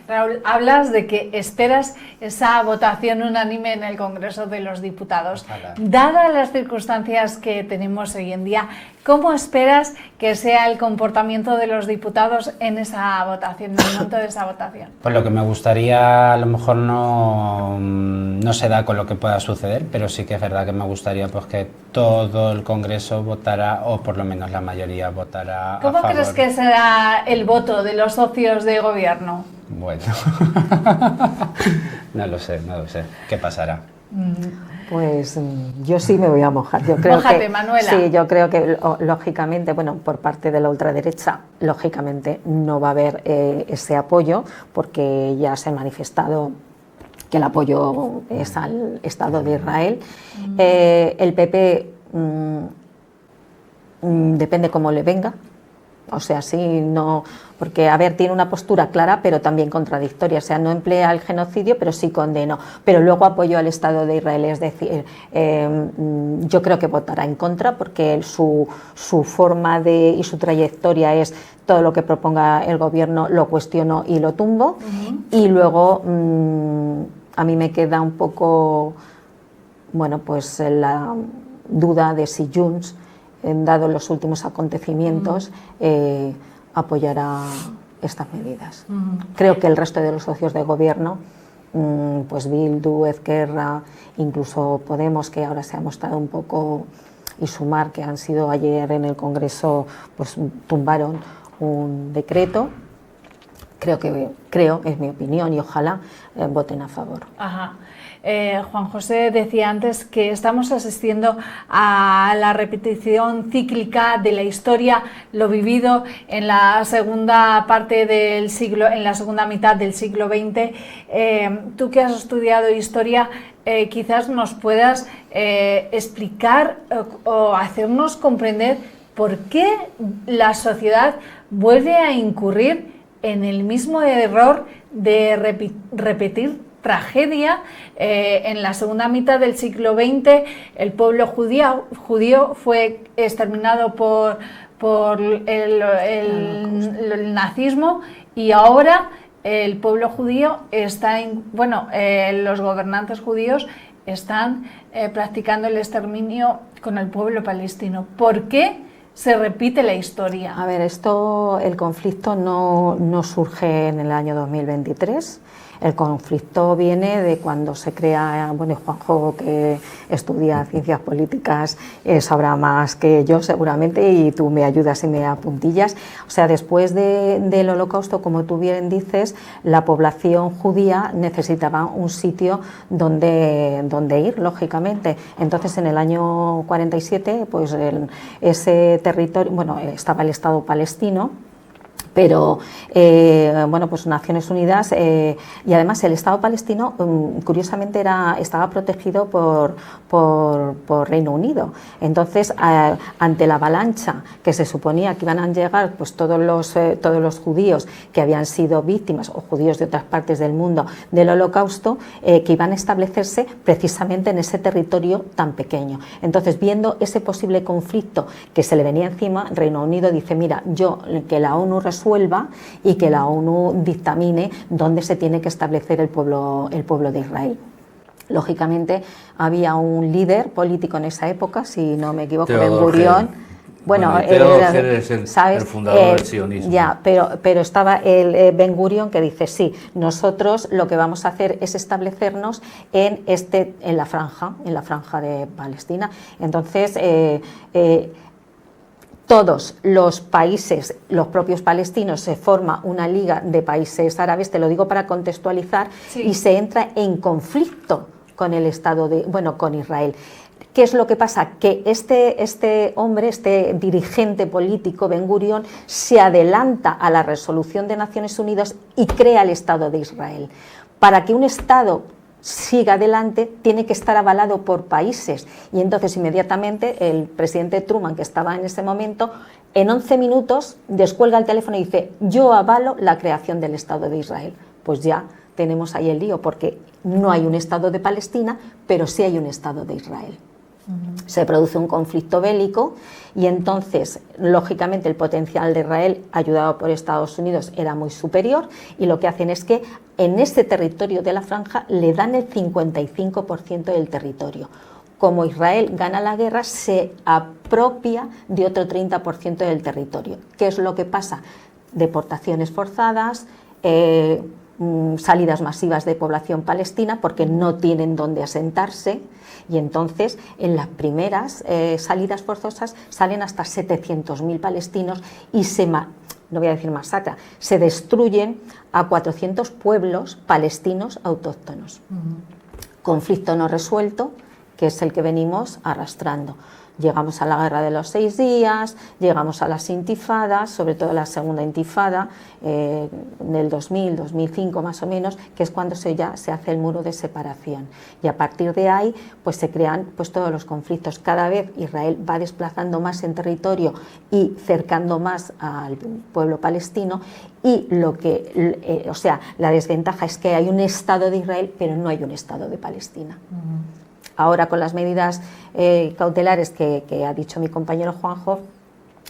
Raúl, hablas de que esperas esa votación unánime en el Congreso de los Diputados. Ojalá. Dadas las circunstancias que tenemos hoy en día, ¿cómo esperas que sea el comportamiento de los diputados en esa votación, en el momento de esa votación? Pues lo que me gustaría, a lo mejor no se da con lo que pueda suceder, pero sí que es verdad que me gustaría pues que todo el Congreso votara, o por lo menos la mayoría votara a favor. ¿Cómo crees que será el voto de los socios de gobierno? Bueno, no lo sé. ¿Qué pasará? Pues yo sí me voy a mojar. Yo creo Mójate, Manuela. Sí, yo creo que lógicamente, bueno, por parte de la ultraderecha, lógicamente no va a haber ese apoyo, porque ya se ha manifestado que el apoyo es al Estado de Israel. El PP depende cómo le venga. O sea, sí, no, porque, a ver, tiene una postura clara, pero también contradictoria. O sea, no emplea el genocidio, pero sí condenó. Pero luego apoyó al Estado de Israel. Es decir, yo creo que votará en contra, porque su forma y su trayectoria es todo lo que proponga el gobierno lo cuestiono y lo tumbo. Y luego a mí me queda un poco, bueno, pues la duda de si Junts, dado los últimos acontecimientos, apoyará estas medidas. Creo que el resto de los socios de gobierno, pues Bildu, Ezquerra, incluso Podemos, que ahora se ha mostrado un poco, y Sumar, que han sido ayer en el Congreso, pues tumbaron un decreto creo, es mi opinión, y ojalá voten a favor. Ajá. Juan José decía antes que estamos asistiendo a la repetición cíclica de la historia, lo vivido en la segunda parte del siglo, en la segunda mitad del siglo XX. Tú que has estudiado historia, quizás nos puedas explicar o hacernos comprender por qué la sociedad vuelve a incurrir en el mismo error de repetir tragedia. En la segunda mitad del siglo XX el pueblo judío fue exterminado por el nazismo, y ahora el pueblo judío está los gobernantes judíos están practicando el exterminio con el pueblo palestino. ¿Por qué se repite la historia? A ver, el conflicto no surge en el año 2023. El conflicto viene de cuando se crea, Juanjo, que estudia ciencias políticas, sabrá más que yo seguramente, y tú me ayudas y me apuntillas. O sea, después del Holocausto, como tú bien dices, la población judía necesitaba un sitio donde ir, lógicamente. Entonces, en el año 47, pues ese territorio, estaba el Estado palestino, pero pues Naciones Unidas, y además el Estado palestino curiosamente estaba protegido por Reino Unido. Entonces, ante la avalancha que se suponía que iban a llegar pues todos los judíos que habían sido víctimas, o judíos de otras partes del mundo, del Holocausto, que iban a establecerse precisamente en ese territorio tan pequeño. Entonces, viendo ese posible conflicto que se le venía encima, Reino Unido dice: mira, que la ONU resuelva y que la ONU dictamine dónde se tiene que establecer el pueblo de Israel. Lógicamente había un líder político en esa época, si no me equivoco, Ben-Gurión. Teodor es el fundador del sionismo. Ya, pero estaba el Ben-Gurión, que dice: sí, nosotros lo que vamos a hacer es establecernos en la franja de Palestina. Entonces, todos los países, los propios palestinos, se forma una liga de países árabes, te lo digo para contextualizar, sí, y se entra en conflicto con el Estado con Israel. ¿Qué es lo que pasa? Que este hombre, este dirigente político, Ben-Gurión, se adelanta a la resolución de Naciones Unidas y crea el Estado de Israel. Para que un Estado siga adelante, tiene que estar avalado por países, y entonces inmediatamente el presidente Truman, que estaba en ese momento, en 11 minutos descuelga el teléfono y dice: yo avalo la creación del Estado de Israel. Pues ya tenemos ahí el lío, porque no hay un Estado de Palestina, pero sí hay un Estado de Israel. Se produce un conflicto bélico, y entonces, lógicamente, el potencial de Israel, ayudado por Estados Unidos, era muy superior, y lo que hacen es que en ese territorio de la franja le dan el 55% del territorio. Como Israel gana la guerra, se apropia de otro 30% del territorio. ¿Qué es lo que pasa? Deportaciones forzadas, salidas masivas de población palestina porque no tienen dónde asentarse, y entonces en las primeras salidas forzosas salen hasta 700.000 palestinos y no voy a decir masacra, se destruyen a 400 pueblos palestinos autóctonos. Conflicto no resuelto, que es el que venimos arrastrando. Llegamos a la guerra de los 6 días, llegamos a las intifadas, sobre todo la segunda intifada del 2000, 2005 más o menos, que es cuando se hace el muro de separación. Y a partir de ahí pues se crean pues todos los conflictos. Cada vez Israel va desplazando más en territorio y cercando más al pueblo palestino, y la desventaja es que hay un Estado de Israel, pero no hay un Estado de Palestina. Ahora, con las medidas cautelares que ha dicho mi compañero Juanjo,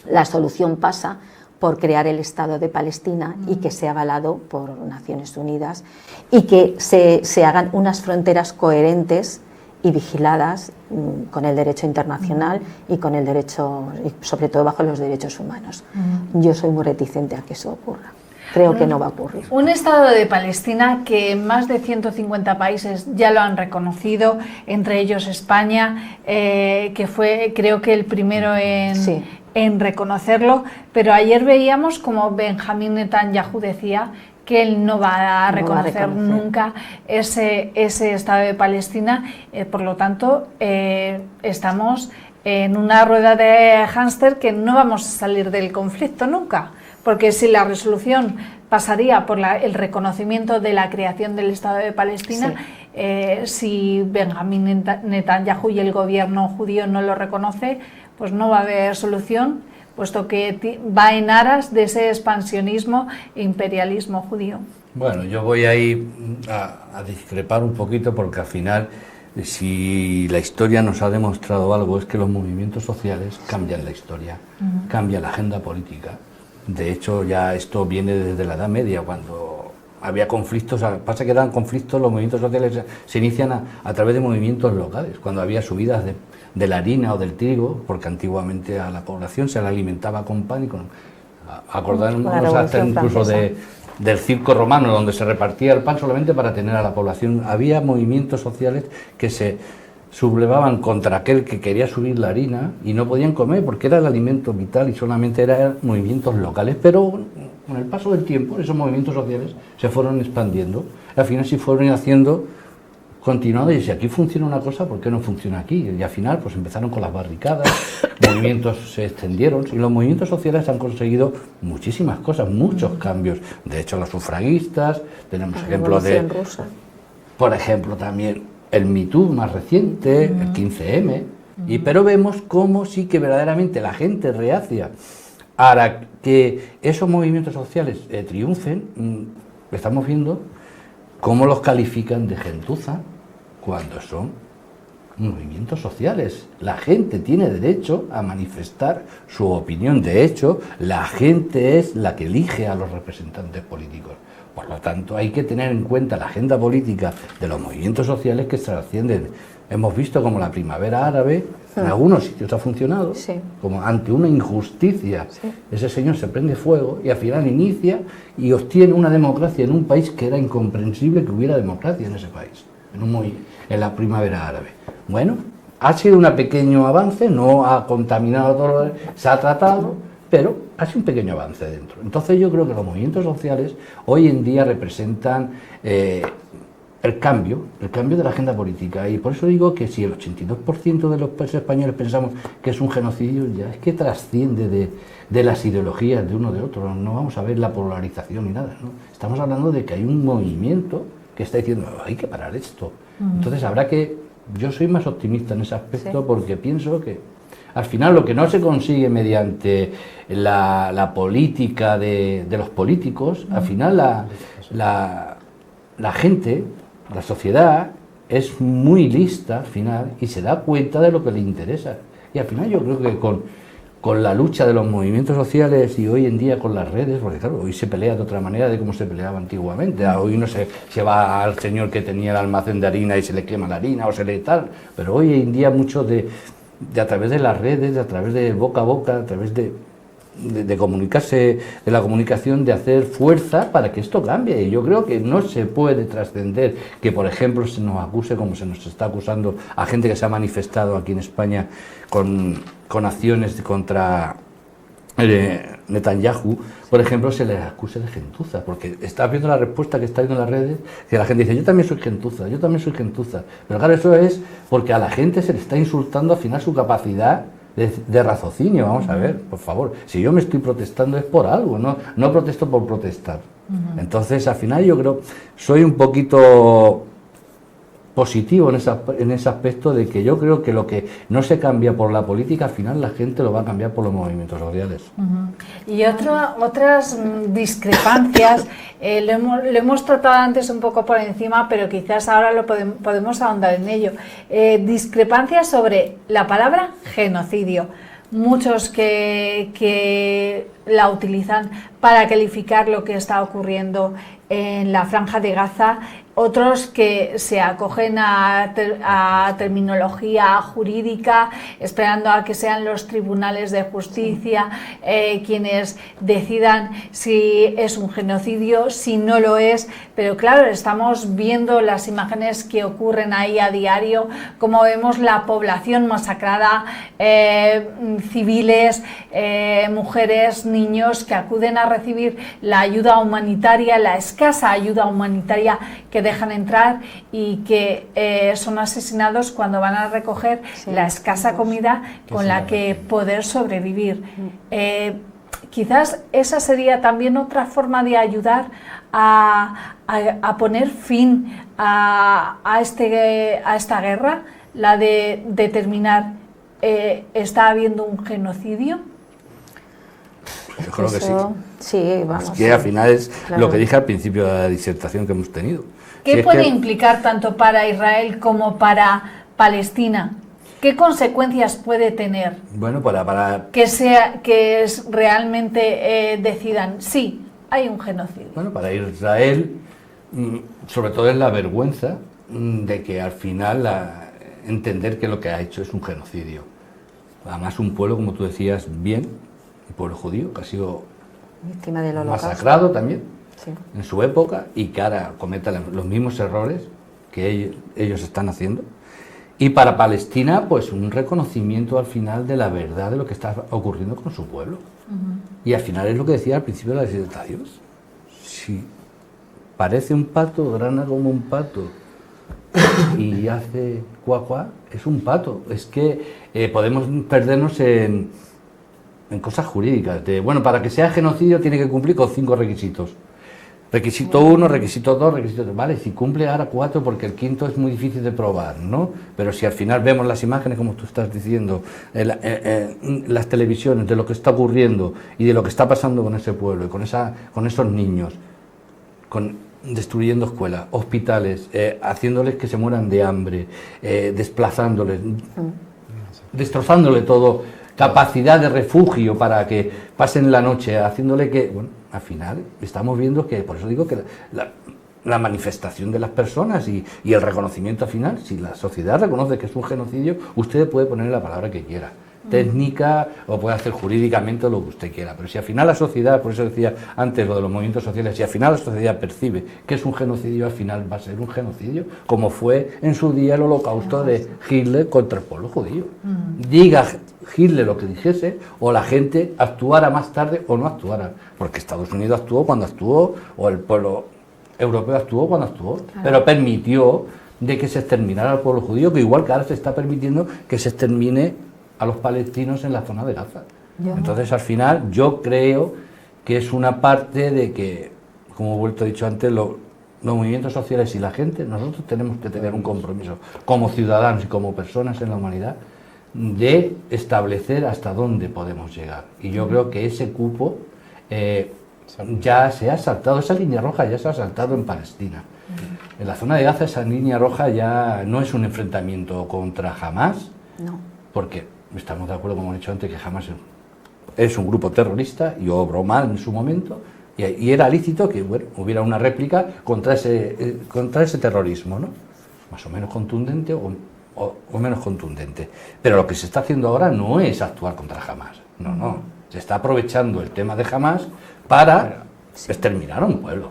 la solución pasa por crear el Estado de Palestina y que sea avalado por Naciones Unidas, y que se hagan unas fronteras coherentes y vigiladas con el derecho internacional y con el derecho, y sobre todo bajo los derechos humanos. Yo soy muy reticente a que eso ocurra. Creo que no va a ocurrir. Un Estado de Palestina que más de 150 países ya lo han reconocido, entre ellos España, que fue, creo que, el primero en reconocerlo, pero ayer veíamos como Benjamín Netanyahu decía que él no va a reconocer nunca ese Estado de Palestina. Por lo tanto, estamos en una rueda de hámster que no vamos a salir del conflicto nunca, porque si la resolución pasaría por el reconocimiento de la creación del Estado de Palestina, si Benjamín Netanyahu y el gobierno judío no lo reconoce, pues no va a haber solución, puesto que va en aras de ese expansionismo e imperialismo judío. Bueno, yo voy ahí a discrepar un poquito, porque al final, si la historia nos ha demostrado algo, es que los movimientos sociales cambian la historia, cambian la agenda política. De hecho, ya esto viene desde la Edad Media, cuando había conflictos. Pasa que eran conflictos, los movimientos sociales se inician a través de movimientos locales, cuando había subidas de la harina o del trigo, porque antiguamente a la población se la alimentaba con pan y con... Acordarnos hasta incluso del circo romano, donde se repartía el pan solamente para tener a la población. Había movimientos sociales que se sublevaban contra aquel que quería subir la harina y no podían comer porque era el alimento vital, y solamente eran movimientos locales. Pero con el paso del tiempo esos movimientos sociales se fueron expandiendo, al final se fueron haciendo continuado, y si aquí funciona una cosa, ¿por qué no funciona aquí? Y al final pues empezaron con las barricadas, movimientos se extendieron, y los movimientos sociales han conseguido muchísimas cosas, muchos cambios. De hecho, los sufragistas, tenemos ejemplos de... rusa. Por ejemplo, también el Me Too más reciente, el 15M, pero vemos cómo sí que verdaderamente la gente reacia a que esos movimientos sociales triunfen. Estamos viendo cómo los califican de gentuza cuando son movimientos sociales. La gente tiene derecho a manifestar su opinión. De hecho, la gente es la que elige a los representantes políticos. Por lo tanto, hay que tener en cuenta la agenda política de los movimientos sociales que se ascienden. Hemos visto como la primavera árabe en algunos sitios ha funcionado, como ante una injusticia. Ese señor se prende fuego y al final inicia y obtiene una democracia en un país que era incomprensible que hubiera democracia en ese país, en la primavera árabe. Bueno, ha sido un pequeño avance, no ha contaminado todo, se ha tratado, pero ha sido un pequeño avance dentro. Entonces yo creo que los movimientos sociales hoy en día representan el cambio de la agenda política, y por eso digo que si el 82% de los países españoles pensamos que es un genocidio, ya es que trasciende de las ideologías de uno de otro. No vamos a ver la polarización ni nada, ¿no? Estamos hablando de que hay un movimiento que está diciendo hay que parar esto. Entonces yo soy más optimista en ese aspecto, porque pienso que al final lo que no se consigue mediante la política de los políticos, al final la gente, la sociedad, es muy lista al final y se da cuenta de lo que le interesa. Y al final yo creo que con la lucha de los movimientos sociales y hoy en día con las redes, porque claro, hoy se pelea de otra manera de como se peleaba antiguamente. Hoy no se va al señor que tenía el almacén de harina y se le quema la harina o se le tal, pero hoy en día mucho de a través de las redes, a través de boca a boca, a través de comunicarse, de la comunicación, de hacer fuerza para que esto cambie. Y yo creo que no se puede trascender que, por ejemplo, se nos acuse, como se nos está acusando a gente que se ha manifestado aquí en España con acciones contra Netanyahu, por ejemplo, se les acuse de gentuza, porque estás viendo la respuesta que está viendo en las redes, que la gente dice, yo también soy gentuza, pero claro, eso es porque a la gente se le está insultando al final su capacidad de raciocinio. Vamos a ver, por favor, si yo me estoy protestando es por algo, no protesto por protestar. Entonces, al final yo creo, soy un poquito positivo en ese aspecto, de que yo creo que lo que no se cambia por la política, al final la gente lo va a cambiar por los movimientos sociales. Y otras discrepancias, lo hemos tratado antes un poco por encima, pero quizás ahora podemos ahondar en ello. Discrepancias sobre la palabra genocidio. Muchos que la utilizan para calificar lo que está ocurriendo en la Franja de Gaza, otros que se acogen a terminología jurídica, esperando a que sean los tribunales de justicia quienes decidan si es un genocidio, si no lo es. Pero claro, estamos viendo las imágenes que ocurren ahí a diario, como vemos la población masacrada, civiles, mujeres, niños, niños que acuden a recibir la ayuda humanitaria, la escasa ayuda humanitaria que dejan entrar y que son asesinados cuando van a recoger la escasa comida con la que poder sobrevivir. Quizás esa sería también otra forma de ayudar a poner fin a esta guerra, la de determinar, ¿está habiendo un genocidio? Yo creo que sí. Sí, vamos. Es que al final es lo que dije al principio de la disertación que hemos tenido. ¿Qué puede implicar tanto para Israel como para Palestina? ¿Qué consecuencias puede tener? Bueno, para que realmente decidan, sí, hay un genocidio. Bueno, para Israel, sobre todo es la vergüenza de que al final entender que lo que ha hecho es un genocidio. Además, un pueblo, como tú decías bien, el pueblo judío, que ha sido víctima del Holocausto, masacrado también, sí, en su época, y que ahora cometa los mismos errores que ellos están haciendo. Y para Palestina, pues un reconocimiento al final de la verdad de lo que está ocurriendo con su pueblo. Y al final es lo que decía al principio de la disertación. Si parece un pato, grana como un pato y hace cuá cuá, es un pato. Es que podemos perdernos en cosas jurídicas. Bueno, para que sea genocidio tiene que cumplir con 5 requisitos. Requisito 1, requisito 2, requisito 3, vale, si cumple ahora 4 porque el quinto es muy difícil de probar, ¿no? Pero si al final vemos las imágenes, como tú estás diciendo, las televisiones de lo que está ocurriendo y de lo que está pasando con ese pueblo y con esos niños, destruyendo escuelas, hospitales, haciéndoles que se mueran de hambre, desplazándoles, destrozándole todo, capacidad de refugio para que pasen la noche, haciéndole que... Bueno, al final estamos viendo que, por eso digo que la manifestación de las personas y el reconocimiento al final, si la sociedad reconoce que es un genocidio, usted puede poner la palabra que quiera, técnica, o puede hacer jurídicamente lo que usted quiera, pero si al final la sociedad, por eso decía antes lo de los movimientos sociales, si al final la sociedad percibe que es un genocidio, al final va a ser un genocidio, como fue en su día el holocausto de Hitler contra el pueblo judío. Diga Hitler lo que dijese, o la gente actuara más tarde o no actuara, porque Estados Unidos actuó cuando actuó, o el pueblo europeo actuó cuando actuó, pero permitió de que se exterminara al pueblo judío, que igual que ahora se está permitiendo que se extermine a los palestinos en la zona de Gaza. Entonces, al final, yo creo que es una parte de que, como he vuelto a dicho antes, los movimientos sociales y la gente, nosotros tenemos que tener un compromiso como ciudadanos y como personas en la humanidad de establecer hasta dónde podemos llegar. Y yo creo que ese cupo ya se ha saltado, esa línea roja ya se ha saltado en Palestina. En la zona de Gaza esa línea roja ya no es un enfrentamiento contra Hamás, porque estamos de acuerdo, como he dicho antes, que Hamás es un grupo terrorista y obró mal en su momento, y era lícito que hubiera una réplica contra ese terrorismo, ¿no? Más o menos contundente o menos contundente. Pero lo que se está haciendo ahora no es actuar contra Hamás, no. Se está aprovechando el tema de Hamás para exterminar a un pueblo.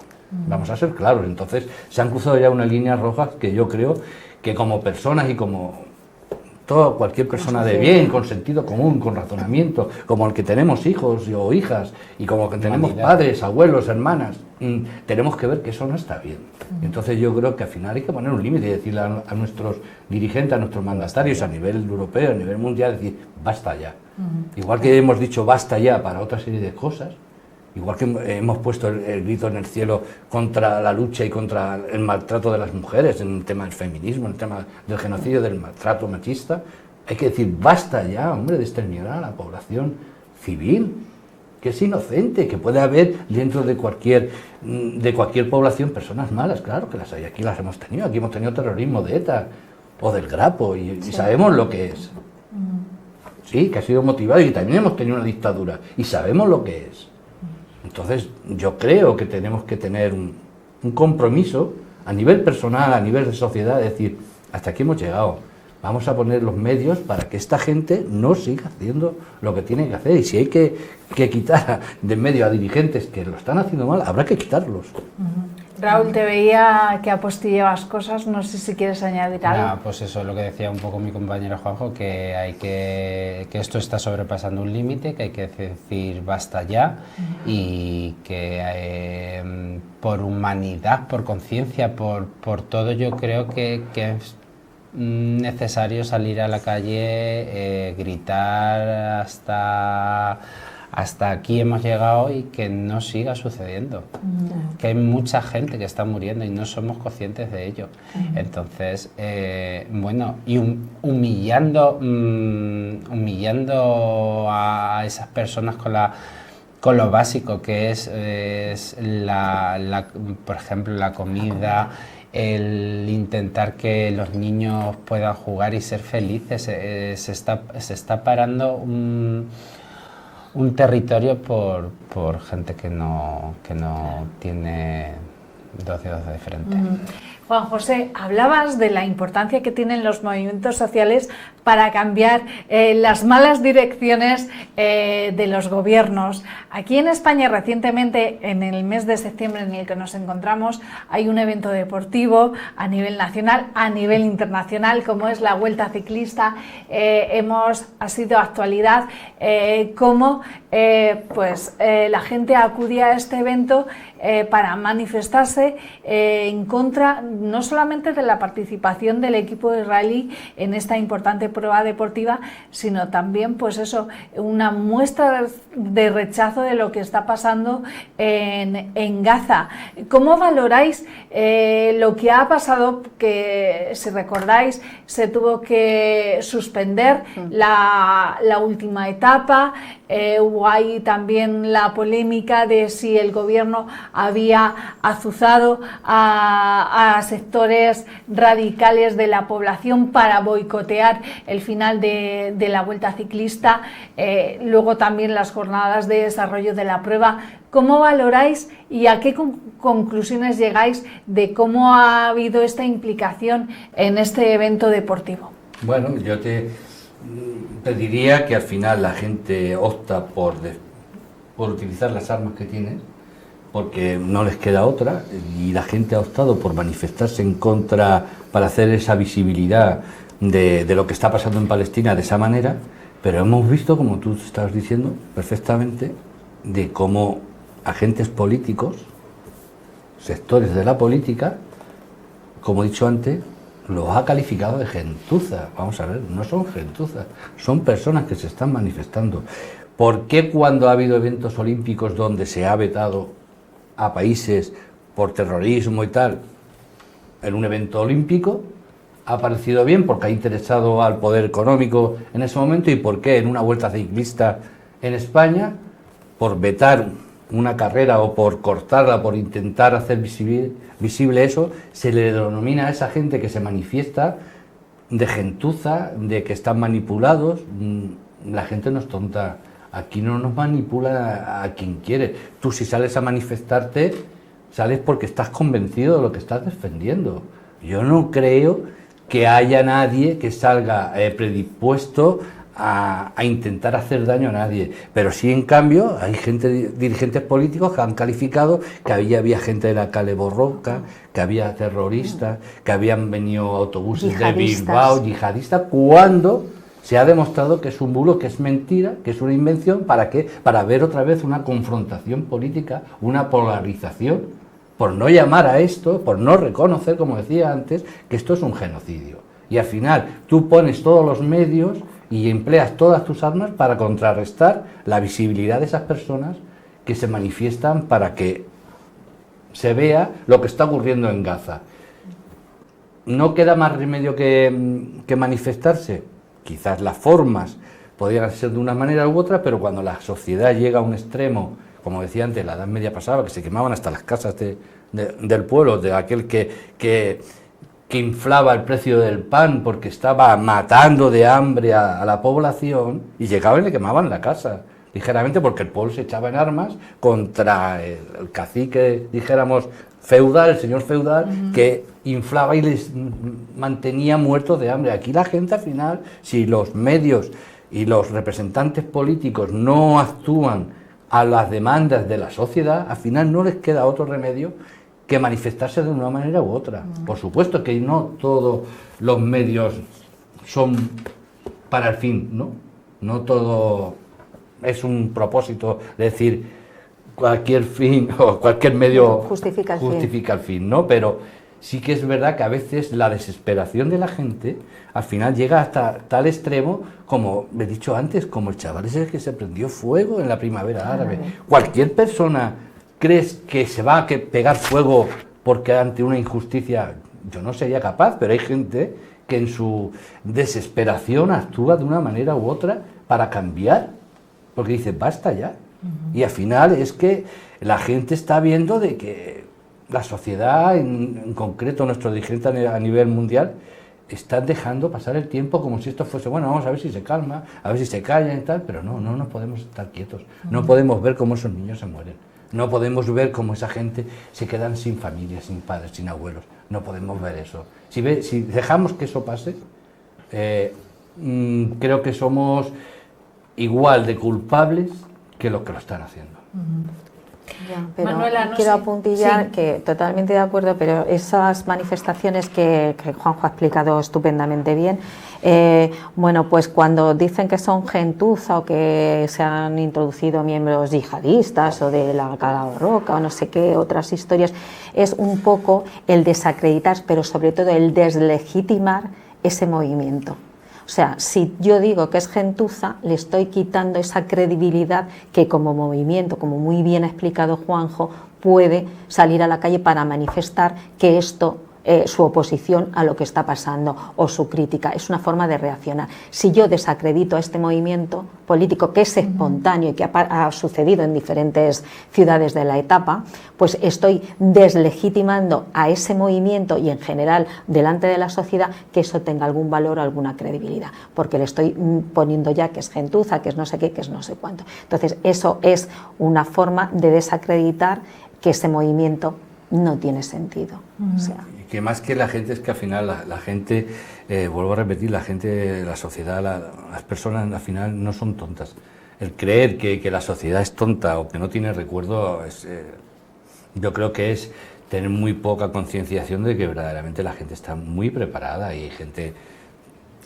Vamos a ser claros. Entonces se han cruzado ya unas líneas rojas que yo creo que como personas y como cualquier persona de bien, con sentido común, con razonamiento, como el que tenemos hijos o hijas, y como que tenemos padres, abuelos, hermanas, tenemos que ver que eso no está bien. Entonces yo creo que al final hay que poner un límite y decirle a nuestros dirigentes, a nuestros mandatarios a nivel europeo, a nivel mundial, decir, basta ya. Igual que hemos dicho basta ya para otra serie de cosas, igual que hemos puesto el grito en el cielo contra la lucha y contra el maltrato de las mujeres, en el tema del feminismo, en el tema del genocidio, del maltrato machista, hay que decir, basta ya, hombre, de exterminar a la población civil, que es inocente, que puede haber dentro de cualquier población personas malas, claro que las hay, aquí las hemos tenido, aquí hemos tenido terrorismo de ETA o del Grapo, y sabemos lo que es. Sí, que ha sido motivado, y también hemos tenido una dictadura, y sabemos lo que es. Entonces, yo creo que tenemos que tener un compromiso a nivel personal, a nivel de sociedad, de decir, hasta aquí hemos llegado, vamos a poner los medios para que esta gente no siga haciendo lo que tiene que hacer, y si hay que quitar de en medio a dirigentes que lo están haciendo mal, habrá que quitarlos. Raúl, te veía que apostillabas cosas, no sé si quieres añadir algo. Nada, pues eso es lo que decía un poco mi compañero Juanjo, que esto está sobrepasando un límite, que hay que decir basta ya, y que por humanidad, por conciencia, por todo, yo creo que es necesario salir a la calle, gritar hasta aquí hemos llegado y que no siga sucediendo. Que hay mucha gente que está muriendo y no somos conscientes de ello. Entonces, bueno, y humillando a esas personas con lo básico que es por ejemplo, la comida, el intentar que los niños puedan jugar y ser felices. Se está parando un territorio por gente que no tiene dos dedos de frente. Juan José, hablabas de la importancia que tienen los movimientos sociales para cambiar las malas direcciones de los gobiernos. Aquí en España, recientemente, en el mes de septiembre en el que nos encontramos, hay un evento deportivo a nivel nacional, a nivel internacional, como es la Vuelta Ciclista. Ha sido actualidad cómo la gente acudía a este evento para manifestarse en contra no solamente de la participación del equipo israelí en esta importante prueba deportiva, sino también una muestra de rechazo de lo que está pasando en Gaza. ¿Cómo valoráis lo que ha pasado? Que, si recordáis, se tuvo que suspender la última etapa. Hubo ahí también la polémica de si el gobierno había azuzado a sectores radicales de la población para boicotear el final de la Vuelta Ciclista. Luego también las jornadas de desarrollo de la prueba. ¿Cómo valoráis y a qué conclusiones llegáis de cómo ha habido esta implicación en este evento deportivo? Bueno, yo te diría que al final la gente opta por utilizar las armas que tiene, porque no les queda otra, y la gente ha optado por manifestarse en contra para hacer esa visibilidad de lo que está pasando en Palestina de esa manera, pero hemos visto, como tú estabas diciendo perfectamente, de cómo agentes políticos, sectores de la política, como he dicho antes, los ha calificado de gentuza. Vamos a ver, no son gentuzas, son personas que se están manifestando. ¿Por qué cuando ha habido eventos olímpicos donde se ha vetado a países por terrorismo y tal, en un evento olímpico, ha parecido bien porque ha interesado al poder económico en ese momento? ¿Y por qué en una vuelta ciclista en España, por vetar una carrera o por cortarla, por intentar hacer visible eso, se le denomina a esa gente que se manifiesta de gentuza, de que están manipulados? La gente no es tonta. Aquí no nos manipula a quien quiere. Tú, si sales a manifestarte, sales porque estás convencido de lo que estás defendiendo. Yo no creo que haya nadie que salga predispuesto a intentar hacer daño a nadie, pero sí, en cambio, hay dirigentes políticos que han calificado que había gente de la Kale Borroka, que había terroristas, que habían venido autobuses de Bilbao, yihadistas, cuando se ha demostrado que es un bulo, que es mentira, que es una invención. ¿Para qué? Para ver otra vez una confrontación política, una polarización, por no llamar a esto, por no reconocer, como decía antes, que esto es un genocidio. Y al final tú pones todos los medios y empleas todas tus armas para contrarrestar la visibilidad de esas personas que se manifiestan para que se vea lo que está ocurriendo en Gaza. ¿No queda más remedio que manifestarse? Quizás las formas podrían ser de una manera u otra, pero cuando la sociedad llega a un extremo, como decía antes, la Edad Media pasaba, que se quemaban hasta las casas del pueblo, de aquel que inflaba el precio del pan porque estaba matando de hambre a la población, y llegaban y le quemaban la casa, ligeramente, porque el pueblo se echaba en armas contra el cacique, dijéramos, feudal, el señor feudal, que inflaba y les mantenía muertos de hambre. Aquí la gente, al final, si los medios y los representantes políticos no actúan a las demandas de la sociedad, al final no les queda otro remedio que manifestarse de una manera u otra. Por supuesto que no todos los medios son para el fin, ¿no? No todo es un propósito de decir cualquier fin o cualquier medio justifica el fin, ¿no? Pero sí que es verdad que a veces la desesperación de la gente al final llega hasta tal extremo, como he dicho antes, como el chaval ese que se prendió fuego en la primavera árabe. Cualquier persona crees que se va a pegar fuego porque ante una injusticia, yo no sería capaz, pero hay gente que en su desesperación actúa de una manera u otra para cambiar, porque dice, basta ya. Y al final es que la gente está viendo de que la sociedad, en concreto nuestros dirigentes a nivel mundial, están dejando pasar el tiempo como si esto fuese, bueno, vamos a ver si se calma, a ver si se callan y tal, pero no nos podemos estar quietos, no podemos ver cómo esos niños se mueren, no podemos ver cómo esa gente se quedan sin familia, sin padres, sin abuelos, no podemos ver eso. Si dejamos que eso pase, creo que somos igual de culpables que los que lo están haciendo. Ya, pero Manuela, quiero apuntillar que totalmente de acuerdo, pero esas manifestaciones que Juanjo ha explicado estupendamente bien, bueno, pues cuando dicen que son gentuza o que se han introducido miembros yihadistas o de la Cala Roca o no sé qué, otras historias, es un poco el desacreditar, pero sobre todo el deslegitimar ese movimiento. O sea, si yo digo que es gentuza, le estoy quitando esa credibilidad que como movimiento, como muy bien ha explicado Juanjo, puede salir a la calle para manifestar que esto, su oposición a lo que está pasando o su crítica, es una forma de reaccionar. Si yo desacredito a este movimiento político que es espontáneo y que ha sucedido en diferentes ciudades de la etapa, pues estoy deslegitimando a ese movimiento y en general delante de la sociedad que eso tenga algún valor o alguna credibilidad, porque le estoy poniendo ya que es gentuza, que es no sé qué, que es no sé cuánto. Entonces eso es una forma de desacreditar que ese movimiento no tiene sentido. O sea, y que más que la gente es que al final la gente, vuelvo a repetir, la gente, la sociedad, las personas al final no son tontas. El creer que la sociedad es tonta o que no tiene recuerdo, yo creo que es tener muy poca concienciación de que verdaderamente la gente está muy preparada y hay gente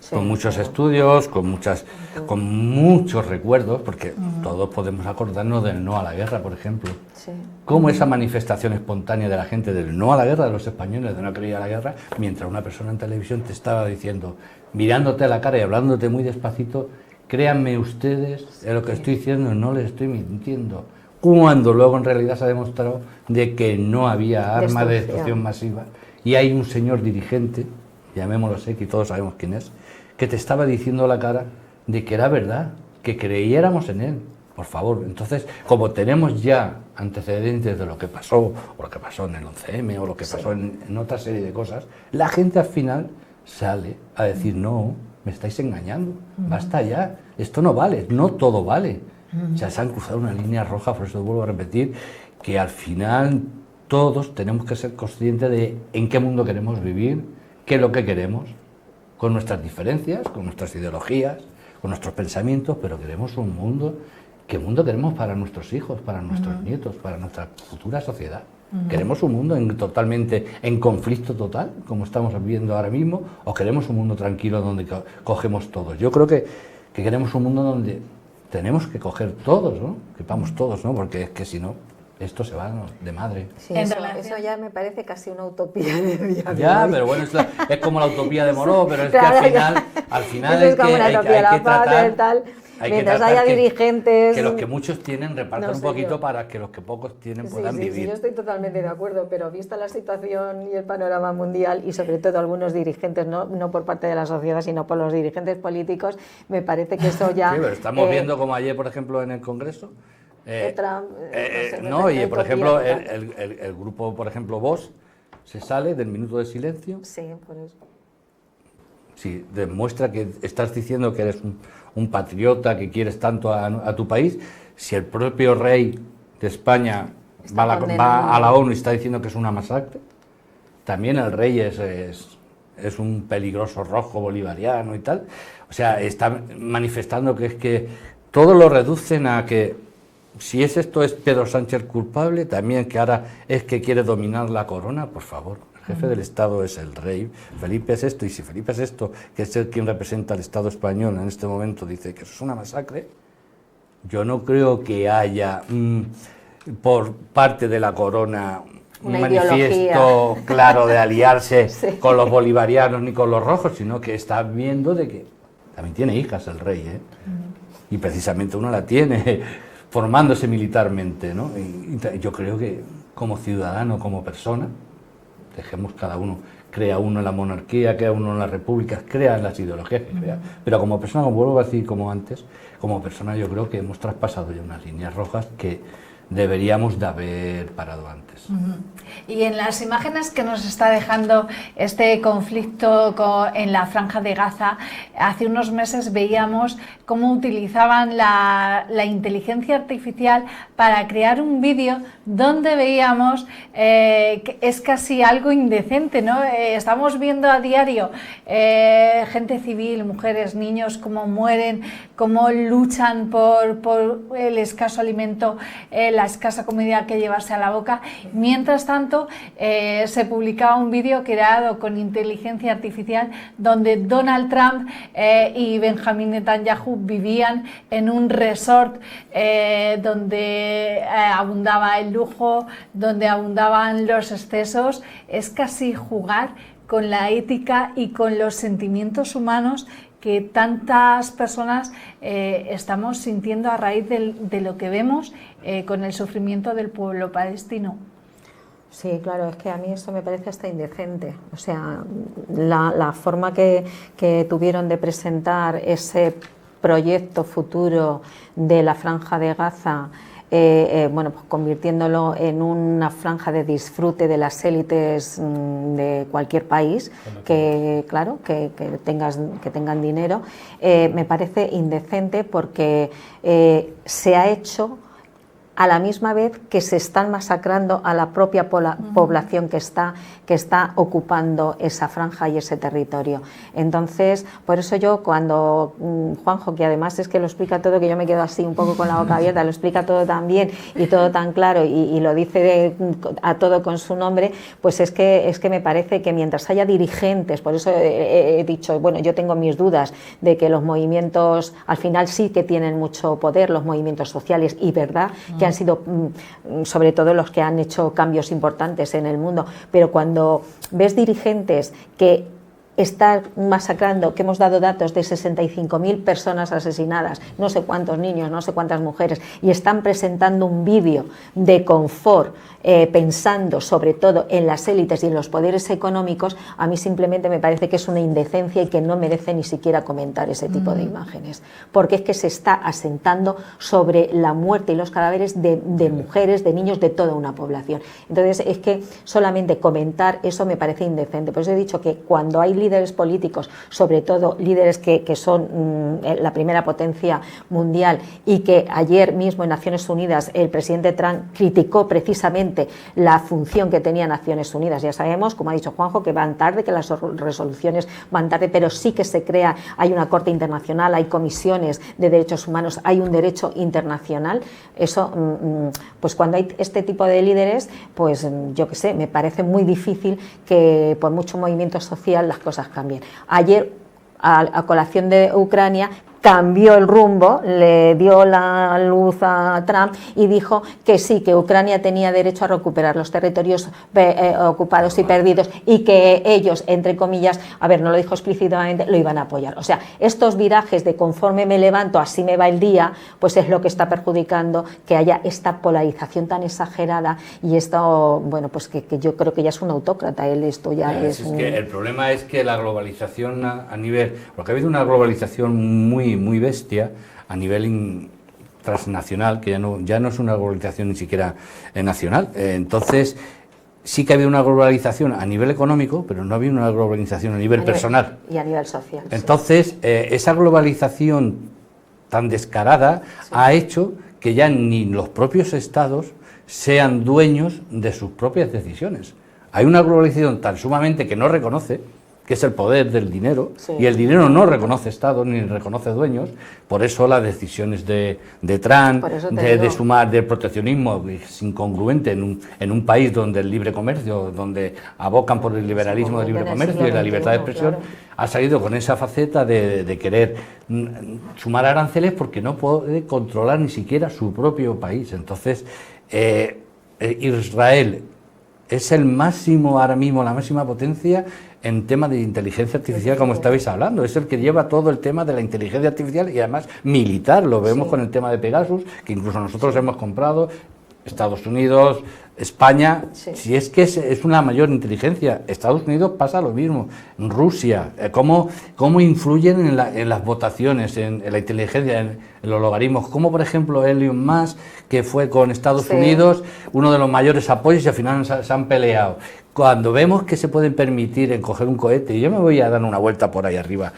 con muchos estudios, con muchos recuerdos, porque todos podemos acordarnos del no a la guerra, por ejemplo. sí. Cómo esa manifestación espontánea de la gente del no a la guerra, de los españoles, de no querer ir a la guerra, mientras una persona en televisión te estaba diciendo, mirándote a la cara y hablándote muy despacito, créanme ustedes, de lo que estoy diciendo no les estoy mintiendo. Cuando luego en realidad se ha demostrado de que no había arma de destrucción masiva y hay un señor dirigente, llamémoslo así, que todos sabemos quién es, que te estaba diciendo a la cara de que era verdad, que creyéramos en él. Por favor, entonces, como tenemos ya antecedentes de lo que pasó, o lo que pasó en el 11M, o lo que pasó en otra serie de cosas, la gente al final sale a decir, no, me estáis engañando, basta ya, esto no vale, no todo vale. O sea, se han cruzado una línea roja, por eso vuelvo a repetir, que al final todos tenemos que ser conscientes de en qué mundo queremos vivir, qué es lo que queremos, con nuestras diferencias, con nuestras ideologías, con nuestros pensamientos, pero queremos un mundo. ¿Qué mundo queremos para nuestros hijos, para nuestros nietos, para nuestra futura sociedad? ¿Queremos un mundo totalmente en conflicto total, como estamos viviendo ahora mismo, o queremos un mundo tranquilo donde cogemos todos? Yo creo que queremos un mundo donde tenemos que coger todos, ¿no? Que vamos todos, ¿no? Porque es que si no, esto se va de madre. Sí, eso ya me parece casi una utopía de día de ya, hoy. pero bueno, es como la utopía de Moreau, pero es claro, que al final es como una utopía, la paz, tal. Mientras haya dirigentes... Que los que muchos tienen repartan un poquito para que los que pocos tienen puedan vivir. Sí, yo estoy totalmente de acuerdo, pero vista la situación y el panorama mundial y sobre todo algunos dirigentes, no por parte de la sociedad, sino por los dirigentes políticos, me parece que eso ya... Sí, pero estamos viendo como ayer, por ejemplo, en el Congreso... Trump, y por ejemplo, el grupo, por ejemplo, Vox, se sale del minuto de silencio. Sí, por eso. Sí, demuestra que estás diciendo que eres un patriota, que quieres tanto a tu país. Si el propio rey de España va a la ONU y está diciendo que es una masacre, también el rey es un peligroso rojo bolivariano y tal. O sea, está manifestando que es que todo lo reducen a que si es esto, es Pedro Sánchez culpable, también que ahora es que quiere dominar la corona, por favor. El jefe del Estado es el rey, Felipe es esto, y si Felipe es esto, que es el quien representa al Estado español en este momento, dice que eso es una masacre, yo no creo que haya por parte de la corona un manifiesto claro de aliarse sí. con los bolivarianos ni con los rojos, sino que está viendo de que también tiene hijas el rey, y precisamente uno la tiene formándose militarmente, ¿no? Y yo creo que como ciudadano, como persona, dejemos cada uno, crea uno en la monarquía, crea uno en las repúblicas, crea en las ideologías que crea, pero como persona, como vuelvo a decir, como antes, como persona yo creo que hemos traspasado ya unas líneas rojas que deberíamos de haber parado antes. Y en las imágenes que nos está dejando este conflicto en la Franja de Gaza, hace unos meses veíamos cómo utilizaban la inteligencia artificial para crear un vídeo donde veíamos que es casi algo indecente, ¿no? Estamos viendo a diario gente civil, mujeres, niños, cómo mueren, cómo luchan por el escaso alimento, la escasa comida que llevarse a la boca. Mientras tanto, se publicaba un vídeo creado con inteligencia artificial donde Donald Trump y Benjamín Netanyahu vivían en un resort donde abundaba el lujo, donde abundaban los excesos. Es casi jugar con la ética y con los sentimientos humanos que tantas personas estamos sintiendo a raíz de lo que vemos con el sufrimiento del pueblo palestino. Sí, claro, es que a mí eso me parece hasta indecente. O sea, la forma que tuvieron de presentar ese proyecto futuro de la Franja de Gaza, bueno, pues convirtiéndolo en una franja de disfrute de las élites de cualquier país, que claro, que tengan dinero, me parece indecente porque se ha hecho a la misma vez que se están masacrando a la propia población que está ocupando esa franja y ese territorio. Entonces, por eso yo cuando Juanjo, que además es que lo explica todo, que yo me quedo así un poco con la boca abierta, lo explica todo tan bien y todo tan claro y lo dice a todo con su nombre, pues es que me parece que mientras haya dirigentes, por eso he dicho, bueno, yo tengo mis dudas de que los movimientos al final sí que tienen mucho poder, los movimientos sociales, y verdad que han sido sobre todo los que han hecho cambios importantes en el mundo, pero cuando ves dirigentes que están masacrando, que hemos dado datos de 65.000 personas asesinadas, no sé cuántos niños, no sé cuántas mujeres, y están presentando un vídeo de confort, pensando sobre todo en las élites y en los poderes económicos, a mí simplemente me parece que es una indecencia y que no merece ni siquiera comentar ese tipo de imágenes, porque es que se está asentando sobre la muerte y los cadáveres de mujeres, de niños, de toda una población. Entonces es que solamente comentar eso me parece indecente. Por eso he dicho que cuando hay líderes políticos, sobre todo líderes que son la primera potencia mundial, y que ayer mismo en Naciones Unidas el presidente Trump criticó precisamente la función que tenía Naciones Unidas. Ya sabemos, como ha dicho Juanjo, que van tarde, que las resoluciones van tarde, pero sí que se crea, hay una Corte Internacional, hay comisiones de derechos humanos, hay un derecho internacional. Eso, pues cuando hay este tipo de líderes, pues yo qué sé, me parece muy difícil que por mucho movimiento social las cosas cambien. Ayer, a colación de Ucrania, cambió el rumbo, le dio la luz a Trump y dijo que sí, que Ucrania tenía derecho a recuperar los territorios ocupados y perdidos, y que ellos, entre comillas, a ver, no lo dijo explícitamente, lo iban a apoyar. O sea, estos virajes de conforme me levanto, así me va el día, pues es lo que está perjudicando que haya esta polarización tan exagerada, y esto, bueno, pues que yo creo que ya es un autócrata, él esto ya es que el problema es que la globalización a nivel, porque ha habido una globalización muy bestia a nivel transnacional, que ya no es una globalización ni siquiera nacional. Entonces, sí que ha habido una globalización a nivel económico, pero no ha habido una globalización a nivel personal. Y a nivel social. Entonces, sí. Esa globalización tan descarada ha hecho que ya ni los propios estados sean dueños de sus propias decisiones. Hay una globalización tan sumamente que no reconoce, que es el poder del dinero, y el dinero no reconoce Estados ni reconoce dueños. Por eso las decisiones de Trump, de sumar del proteccionismo, es incongruente en un país donde el libre comercio, donde abocan por el liberalismo del libre comercio y la libertad de expresión, ha salido con esa faceta de querer sumar aranceles porque no puede controlar ni siquiera su propio país. Entonces, Israel es el máximo, ahora mismo, la máxima potencia en tema de inteligencia artificial, como estabais hablando. Es el que lleva todo el tema de la inteligencia artificial y además militar. Lo vemos con el tema de Pegasus, que incluso nosotros hemos comprado, Estados Unidos, España, si es que es una mayor inteligencia. Estados Unidos pasa lo mismo, Rusia, cómo influyen en las votaciones, en la inteligencia, en los logaritmos, como por ejemplo Elon Musk, que fue con Estados Unidos uno de los mayores apoyos y al final se han peleado. Cuando vemos que se pueden permitir en coger un cohete, y yo me voy a dar una vuelta por ahí arriba,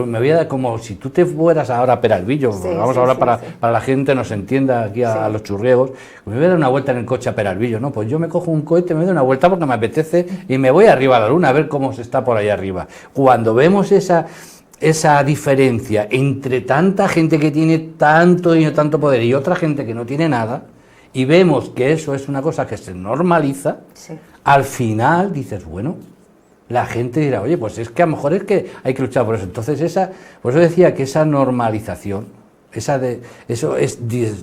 me voy a dar como si tú te fueras ahora a Peralvillo, vamos a hablar para la gente nos entienda aquí a los churriegos, me voy a dar una vuelta en el coche a Peralvillo, ¿no? Pues yo me cojo un cohete, me doy una vuelta porque me apetece y me voy arriba a la luna a ver cómo se está por ahí arriba. Cuando vemos esa diferencia entre tanta gente que tiene tanto dinero, tanto poder y otra gente que no tiene nada, y vemos que eso es una cosa que se normaliza, al final dices, bueno, la gente dirá, oye, pues es que a lo mejor es que hay que luchar por eso. Entonces por eso decía que esa normalización, eso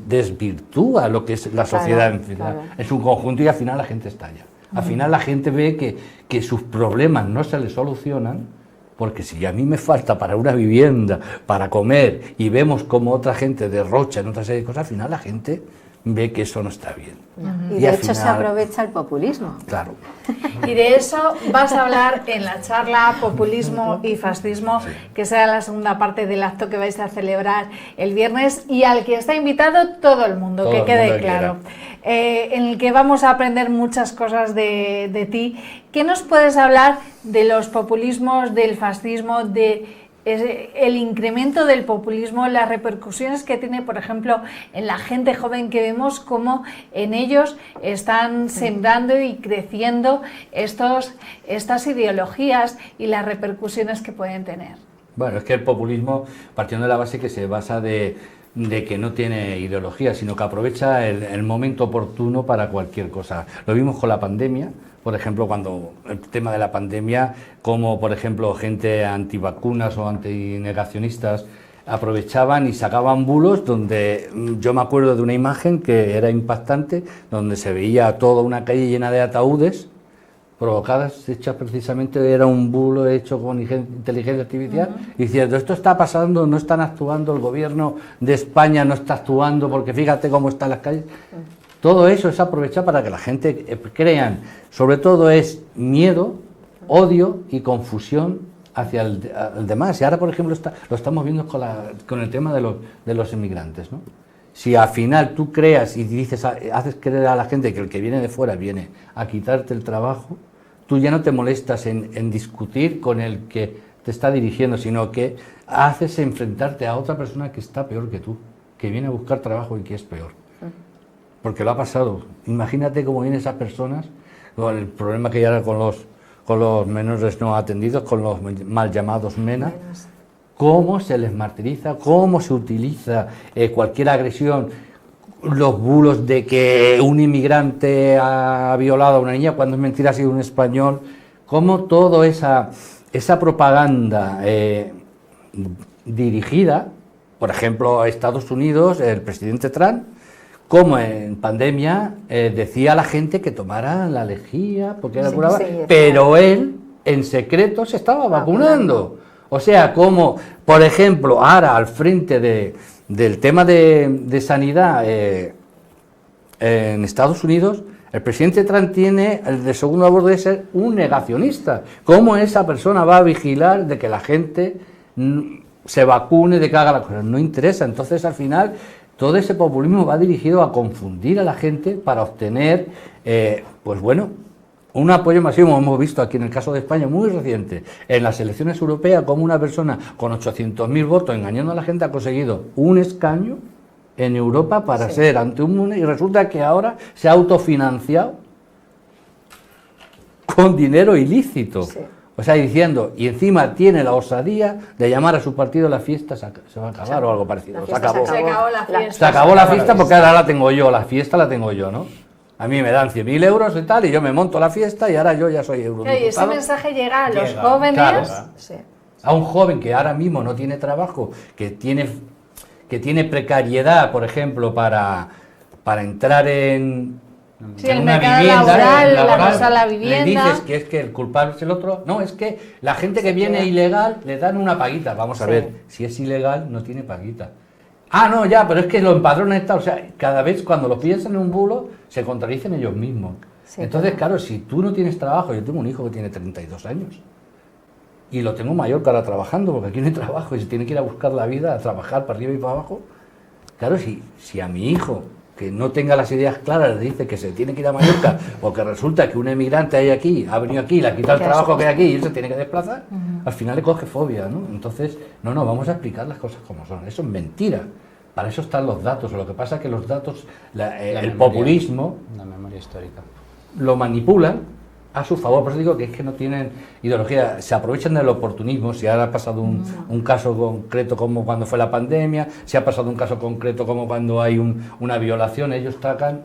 desvirtúa lo que es la sociedad en su conjunto, y al final la gente estalla. Al final la gente ve que sus problemas no se les solucionan, porque si a mí me falta para una vivienda, para comer, y vemos como otra gente derrocha en otra serie de cosas, al final la gente ve que eso no está bien. Y de hecho se aprovecha el populismo. Claro. Y de eso vas a hablar en la charla Populismo y Fascismo, que será la segunda parte del acto que vais a celebrar el viernes y al que está invitado todo el mundo, que quede claro. En el que vamos a aprender muchas cosas de ti. ¿Qué nos puedes hablar de los populismos, del fascismo, el incremento del populismo, las repercusiones que tiene, por ejemplo, en la gente joven, que vemos cómo en ellos están sembrando y creciendo estas ideologías y las repercusiones que pueden tener? Bueno, es que el populismo, partiendo de la base que se basa de que no tiene ideología, sino que aprovecha el momento oportuno para cualquier cosa. Lo vimos con la pandemia. Por ejemplo, cuando el tema de la pandemia, como por ejemplo gente antivacunas o antinegacionistas aprovechaban y sacaban bulos donde yo me acuerdo de una imagen que era impactante, donde se veía toda una calle llena de ataúdes provocadas, hechas precisamente, era un bulo hecho con inteligencia artificial, diciendo, esto está pasando, no están actuando, el gobierno de España no está actuando porque fíjate cómo están las calles. Todo eso es aprovechar para que la gente crean, sobre todo es miedo, odio y confusión hacia el demás. Y ahora, por ejemplo, lo estamos viendo con el tema de los inmigrantes, ¿no? Si al final tú creas y haces creer a la gente que el que viene de fuera viene a quitarte el trabajo, tú ya no te molestas en discutir con el que te está dirigiendo, sino que haces enfrentarte a otra persona que está peor que tú, que viene a buscar trabajo y que es peor. Porque lo ha pasado. Imagínate cómo vienen esas personas, con el problema que hay ahora con los menores no atendidos, con los mal llamados MENA, cómo se les martiriza, cómo se utiliza cualquier agresión, los bulos de que un inmigrante ha violado a una niña, cuando es mentira ha sido un español, cómo toda esa propaganda dirigida, por ejemplo, a Estados Unidos, el presidente Trump, como en pandemia decía a la gente que tomara la lejía porque era curada, pero él en secreto se estaba vacunando. O sea, como por ejemplo ahora al frente del tema de sanidad en Estados Unidos, el presidente Trump tiene el de segundo abordo de ser un negacionista. ¿Cómo esa persona va a vigilar de que la gente se vacune, de que haga la cosa? No interesa. Entonces al final todo ese populismo va dirigido a confundir a la gente para obtener, pues bueno, un apoyo masivo. Hemos visto aquí en el caso de España, muy reciente, en las elecciones europeas, como una persona con 800.000 votos, engañando a la gente, ha conseguido un escaño en Europa para ser ante y resulta que ahora se ha autofinanciado con dinero ilícito. O sea, diciendo, y encima tiene la osadía de llamar a su partido la fiesta se va a acabar o algo parecido. Se acabó la fiesta. Se acabó la fiesta porque ahora la tengo yo, la fiesta la tengo yo, ¿no? A mí me dan 100.000 euros y tal, y yo me monto la fiesta y ahora yo ya soy eurodiputado. Y ese mensaje llega a los jóvenes. Claro. Sí. A un joven que ahora mismo no tiene trabajo, que tiene precariedad, por ejemplo, para entrar en el una mercado vivienda, laboral, la cosa, la vivienda. Le dices que es que el culpable es el otro. No, es que la gente que viene ilegal le dan una paguita. Vamos a ver, si es ilegal no tiene paguita. Ah, no, ya, pero es que lo empadrona esta. O sea, cada vez cuando lo piensan en un bulo, se contradicen ellos mismos. Sí, entonces, claro, si tú no tienes trabajo, yo tengo un hijo que tiene 32 años. Y lo tengo mayor que ahora trabajando, porque aquí no hay trabajo y se tiene que ir a buscar la vida, a trabajar para arriba y para abajo. Claro, si a mi hijo, que no tenga las ideas claras, le dice que se tiene que ir a Mallorca, porque resulta que un emigrante hay aquí, ha venido aquí, le ha quitado el trabajo que hay aquí y él se tiene que desplazar, al final le coge fobia, ¿no? Entonces, no, vamos a explicar las cosas como son. Eso es mentira. Para eso están los datos. Lo que pasa es que los datos, el populismo, la memoria histórica, lo manipulan a su favor. Por eso digo que es que no tienen ideología, se aprovechan del oportunismo. Si ahora ha pasado un caso concreto como cuando fue la pandemia, si ha pasado un caso concreto como cuando hay una violación, ellos sacan,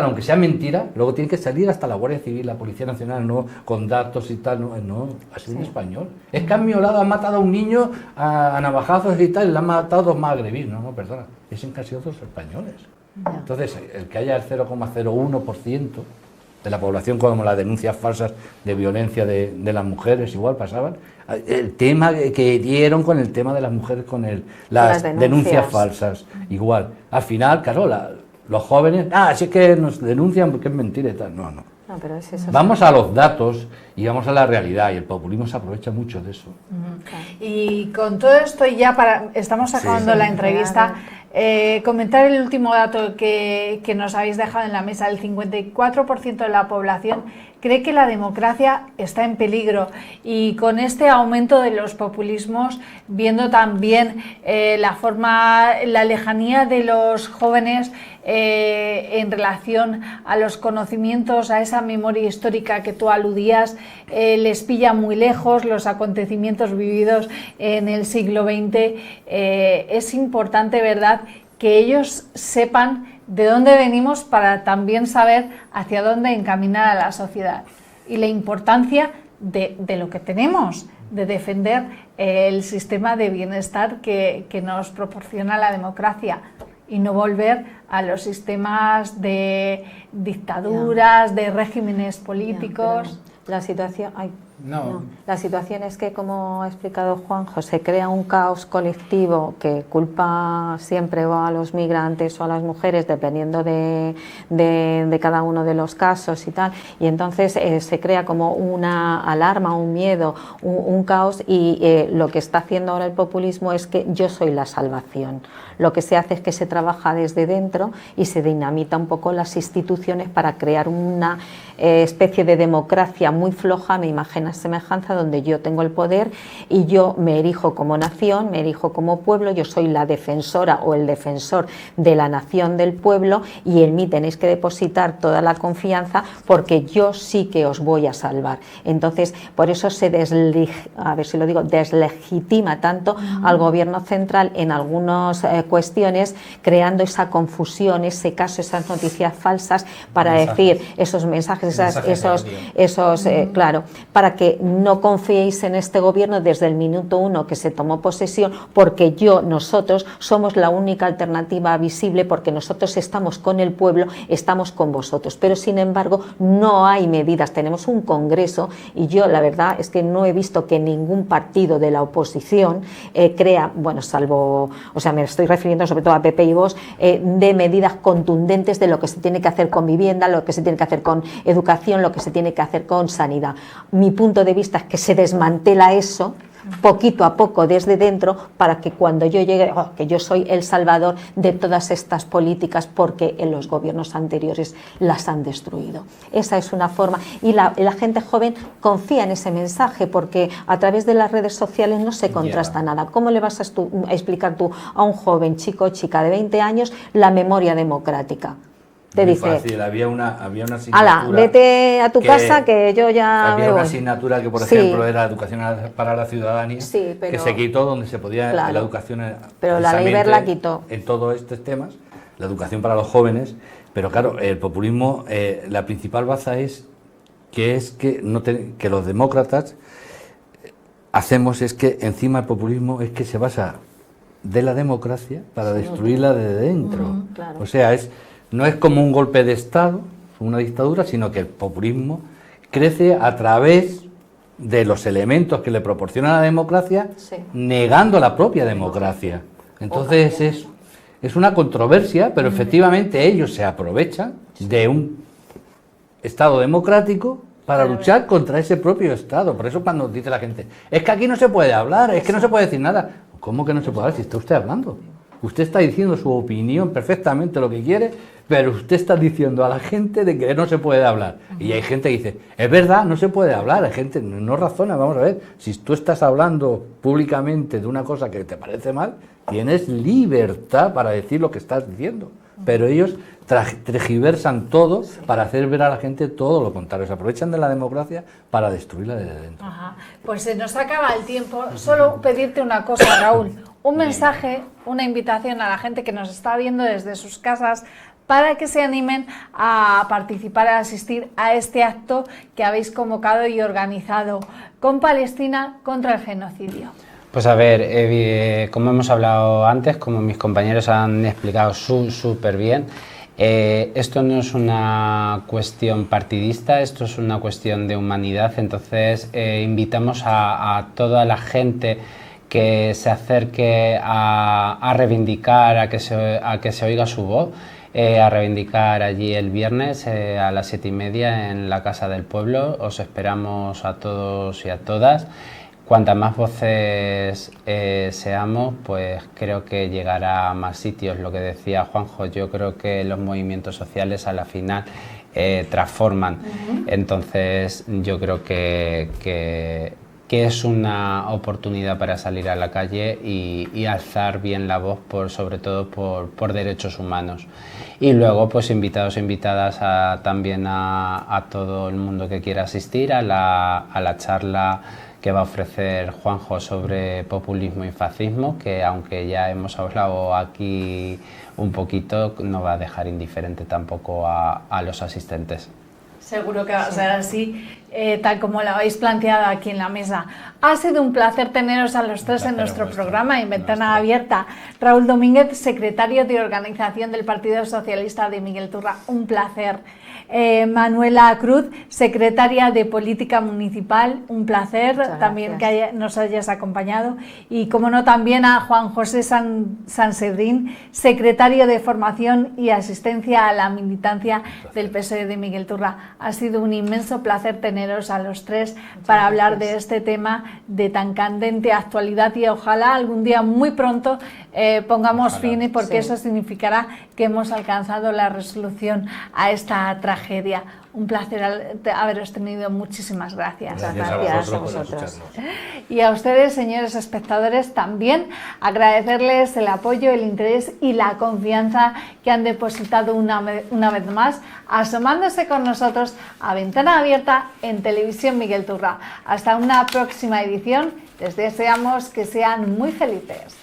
aunque sea mentira, luego tienen que salir hasta la Guardia Civil, la Policía Nacional, no con datos y tal, no, así un español. Es que han violado, han matado a un niño a navajazos y tal, y le han matado 2 magrebíes, no, perdona, es en casi otros españoles. Entonces, el que haya el 0,01% de la población, como las denuncias falsas de violencia de las mujeres, igual pasaban. El tema que dieron con el tema de las mujeres, con las denuncias falsas, igual. Al final, claro, los jóvenes, si es que nos denuncian porque es mentira y tal. No, pero es eso. Vamos a los datos y vamos a la realidad, y el populismo se aprovecha mucho de eso. Y con todo esto, y ya estamos acabando la entrevista, comentar el último dato que nos habéis dejado en la mesa. El 54% de la población cree que la democracia está en peligro, y con este aumento de los populismos, viendo también la lejanía de los jóvenes en relación a los conocimientos, a esa memoria histórica que tú aludías, les pilla muy lejos los acontecimientos vividos en el siglo XX. Es importante, ¿verdad?, que ellos sepan de dónde venimos para también saber hacia dónde encaminar a la sociedad, y la importancia de lo que tenemos, de defender el sistema de bienestar que nos proporciona la democracia, y no volver a los sistemas de dictaduras, de regímenes políticos. La situación... La situación es que, como ha explicado Juanjo, se crea un caos colectivo que culpa siempre o a los migrantes o a las mujeres, dependiendo de cada uno de los casos y tal, y entonces se crea como una alarma, un miedo, un caos, y lo que está haciendo ahora el populismo es que yo soy la salvación. Lo que se hace es que se trabaja desde dentro y se dinamita un poco las instituciones para crear una especie de democracia muy floja, me imagino semejanza, donde yo tengo el poder y yo me erijo como nación, me erijo como pueblo, yo soy la defensora o el defensor de la nación, del pueblo, y en mí tenéis que depositar toda la confianza porque yo sí que os voy a salvar. Entonces, por eso se deslegitima tanto al gobierno central en algunas cuestiones, creando esa confusión, ese caso, esas noticias falsas para decir esos mensajes, claro, para que no confiéis en este gobierno desde el minuto 1 que se tomó posesión, porque nosotros somos la única alternativa visible, porque nosotros estamos con el pueblo, estamos con vosotros, pero sin embargo no hay medidas. Tenemos un congreso y yo la verdad es que no he visto que ningún partido de la oposición crea, salvo, me estoy refiriendo sobre todo a PP y Vox, de medidas contundentes de lo que se tiene que hacer con vivienda, lo que se tiene que hacer con educación, lo que se tiene que hacer con sanidad. Mi punto de vista es que se desmantela eso poquito a poco desde dentro, para que cuando yo llegue, que yo soy el salvador de todas estas políticas, porque en los gobiernos anteriores las han destruido. Esa es una forma, y la gente joven confía en ese mensaje, porque a través de las redes sociales no se contrasta nada. ¿Cómo le vas a explicar tú a un joven chico o chica de 20 años la memoria democrática? te muy dice, fácil. Había una asignatura. ala, vete a tu casa que yo ya había me una voy. asignatura que, por Sí. ejemplo, era educación para la ciudadanía, Sí, pero- que se quitó, donde se podía Claro. la educación. Pero la ley Wert la quitó. En todos estos temas, la educación para los jóvenes. Pero claro, el populismo, la principal baza es que los demócratas hacemos es que encima el populismo es que se basa de la democracia para destruirla desde dentro. Claro. O sea, no es como un golpe de Estado, una dictadura, sino que el populismo crece a través de los elementos que le proporciona la democracia, Sí. negando la propia democracia. Entonces es una controversia, pero efectivamente ellos se aprovechan de un Estado democrático para luchar contra ese propio Estado. Por eso cuando dice la gente, es que aquí no se puede hablar, es que no se puede decir nada. ¿Cómo que no se puede hablar si está usted hablando? Usted está diciendo su opinión perfectamente lo que quiere, pero usted está diciendo a la gente de que no se puede hablar. Y hay gente que dice, es verdad, no se puede hablar. Hay gente, no razona, vamos a ver. Si tú estás hablando públicamente de una cosa que te parece mal, tienes libertad para decir lo que estás diciendo. Pero ellos tergiversan todo para hacer ver a la gente todo lo contrario. Se aprovechan de la democracia para destruirla desde dentro. Ajá. Pues se nos acaba el tiempo. Solo pedirte una cosa, Raúl. Un mensaje, una invitación a la gente que nos está viendo desde sus casas para que se animen a participar, a asistir a este acto que habéis convocado y organizado con Palestina contra el genocidio. Pues a ver, como hemos hablado antes, como mis compañeros han explicado súper bien, esto no es una cuestión partidista, esto es una cuestión de humanidad. Entonces invitamos a toda la gente que se acerque a reivindicar, a que se oiga su voz, a reivindicar allí el viernes a las 7:30 en la Casa del Pueblo. Os esperamos a todos y a todas. Cuantas más voces seamos, pues creo que llegará a más sitios. Lo que decía Juanjo, yo creo que los movimientos sociales a la final transforman. Entonces yo creo que es una oportunidad para salir a la calle y alzar bien la voz, sobre todo por derechos humanos. Y luego, pues invitados e invitadas también a todo el mundo que quiera asistir a la charla que va a ofrecer Juanjo sobre populismo y fascismo, que aunque ya hemos hablado aquí un poquito, no va a dejar indiferente tampoco a los asistentes. Seguro que va a ser así, tal como lo habéis planteado aquí en la mesa. Ha sido un placer teneros a los tres en nuestro programa en Ventana Abierta. Raúl Domínguez, secretario de Organización del Partido Socialista de Miguel Turra, un placer. Manuela Cruz, secretaria de Política Municipal, un placer también que nos hayas acompañado. Y como no, también a Juan José Sansedrín, secretario de Formación y Asistencia a la Militancia del PSOE de Miguel Turra. Ha sido un inmenso placer teneros a los tres para hablar de este tema de tan candente actualidad, y ojalá algún día muy pronto pongamos fin, porque eso significará que hemos alcanzado la resolución a esta tragedia. Un placer haberos tenido. Muchísimas gracias. Gracias a vosotros. Y a ustedes, señores espectadores, también agradecerles el apoyo, el interés y la confianza que han depositado una vez más, asomándose con nosotros a Ventana Abierta en Televisión Miguel Turra. Hasta una próxima edición. Les deseamos que sean muy felices.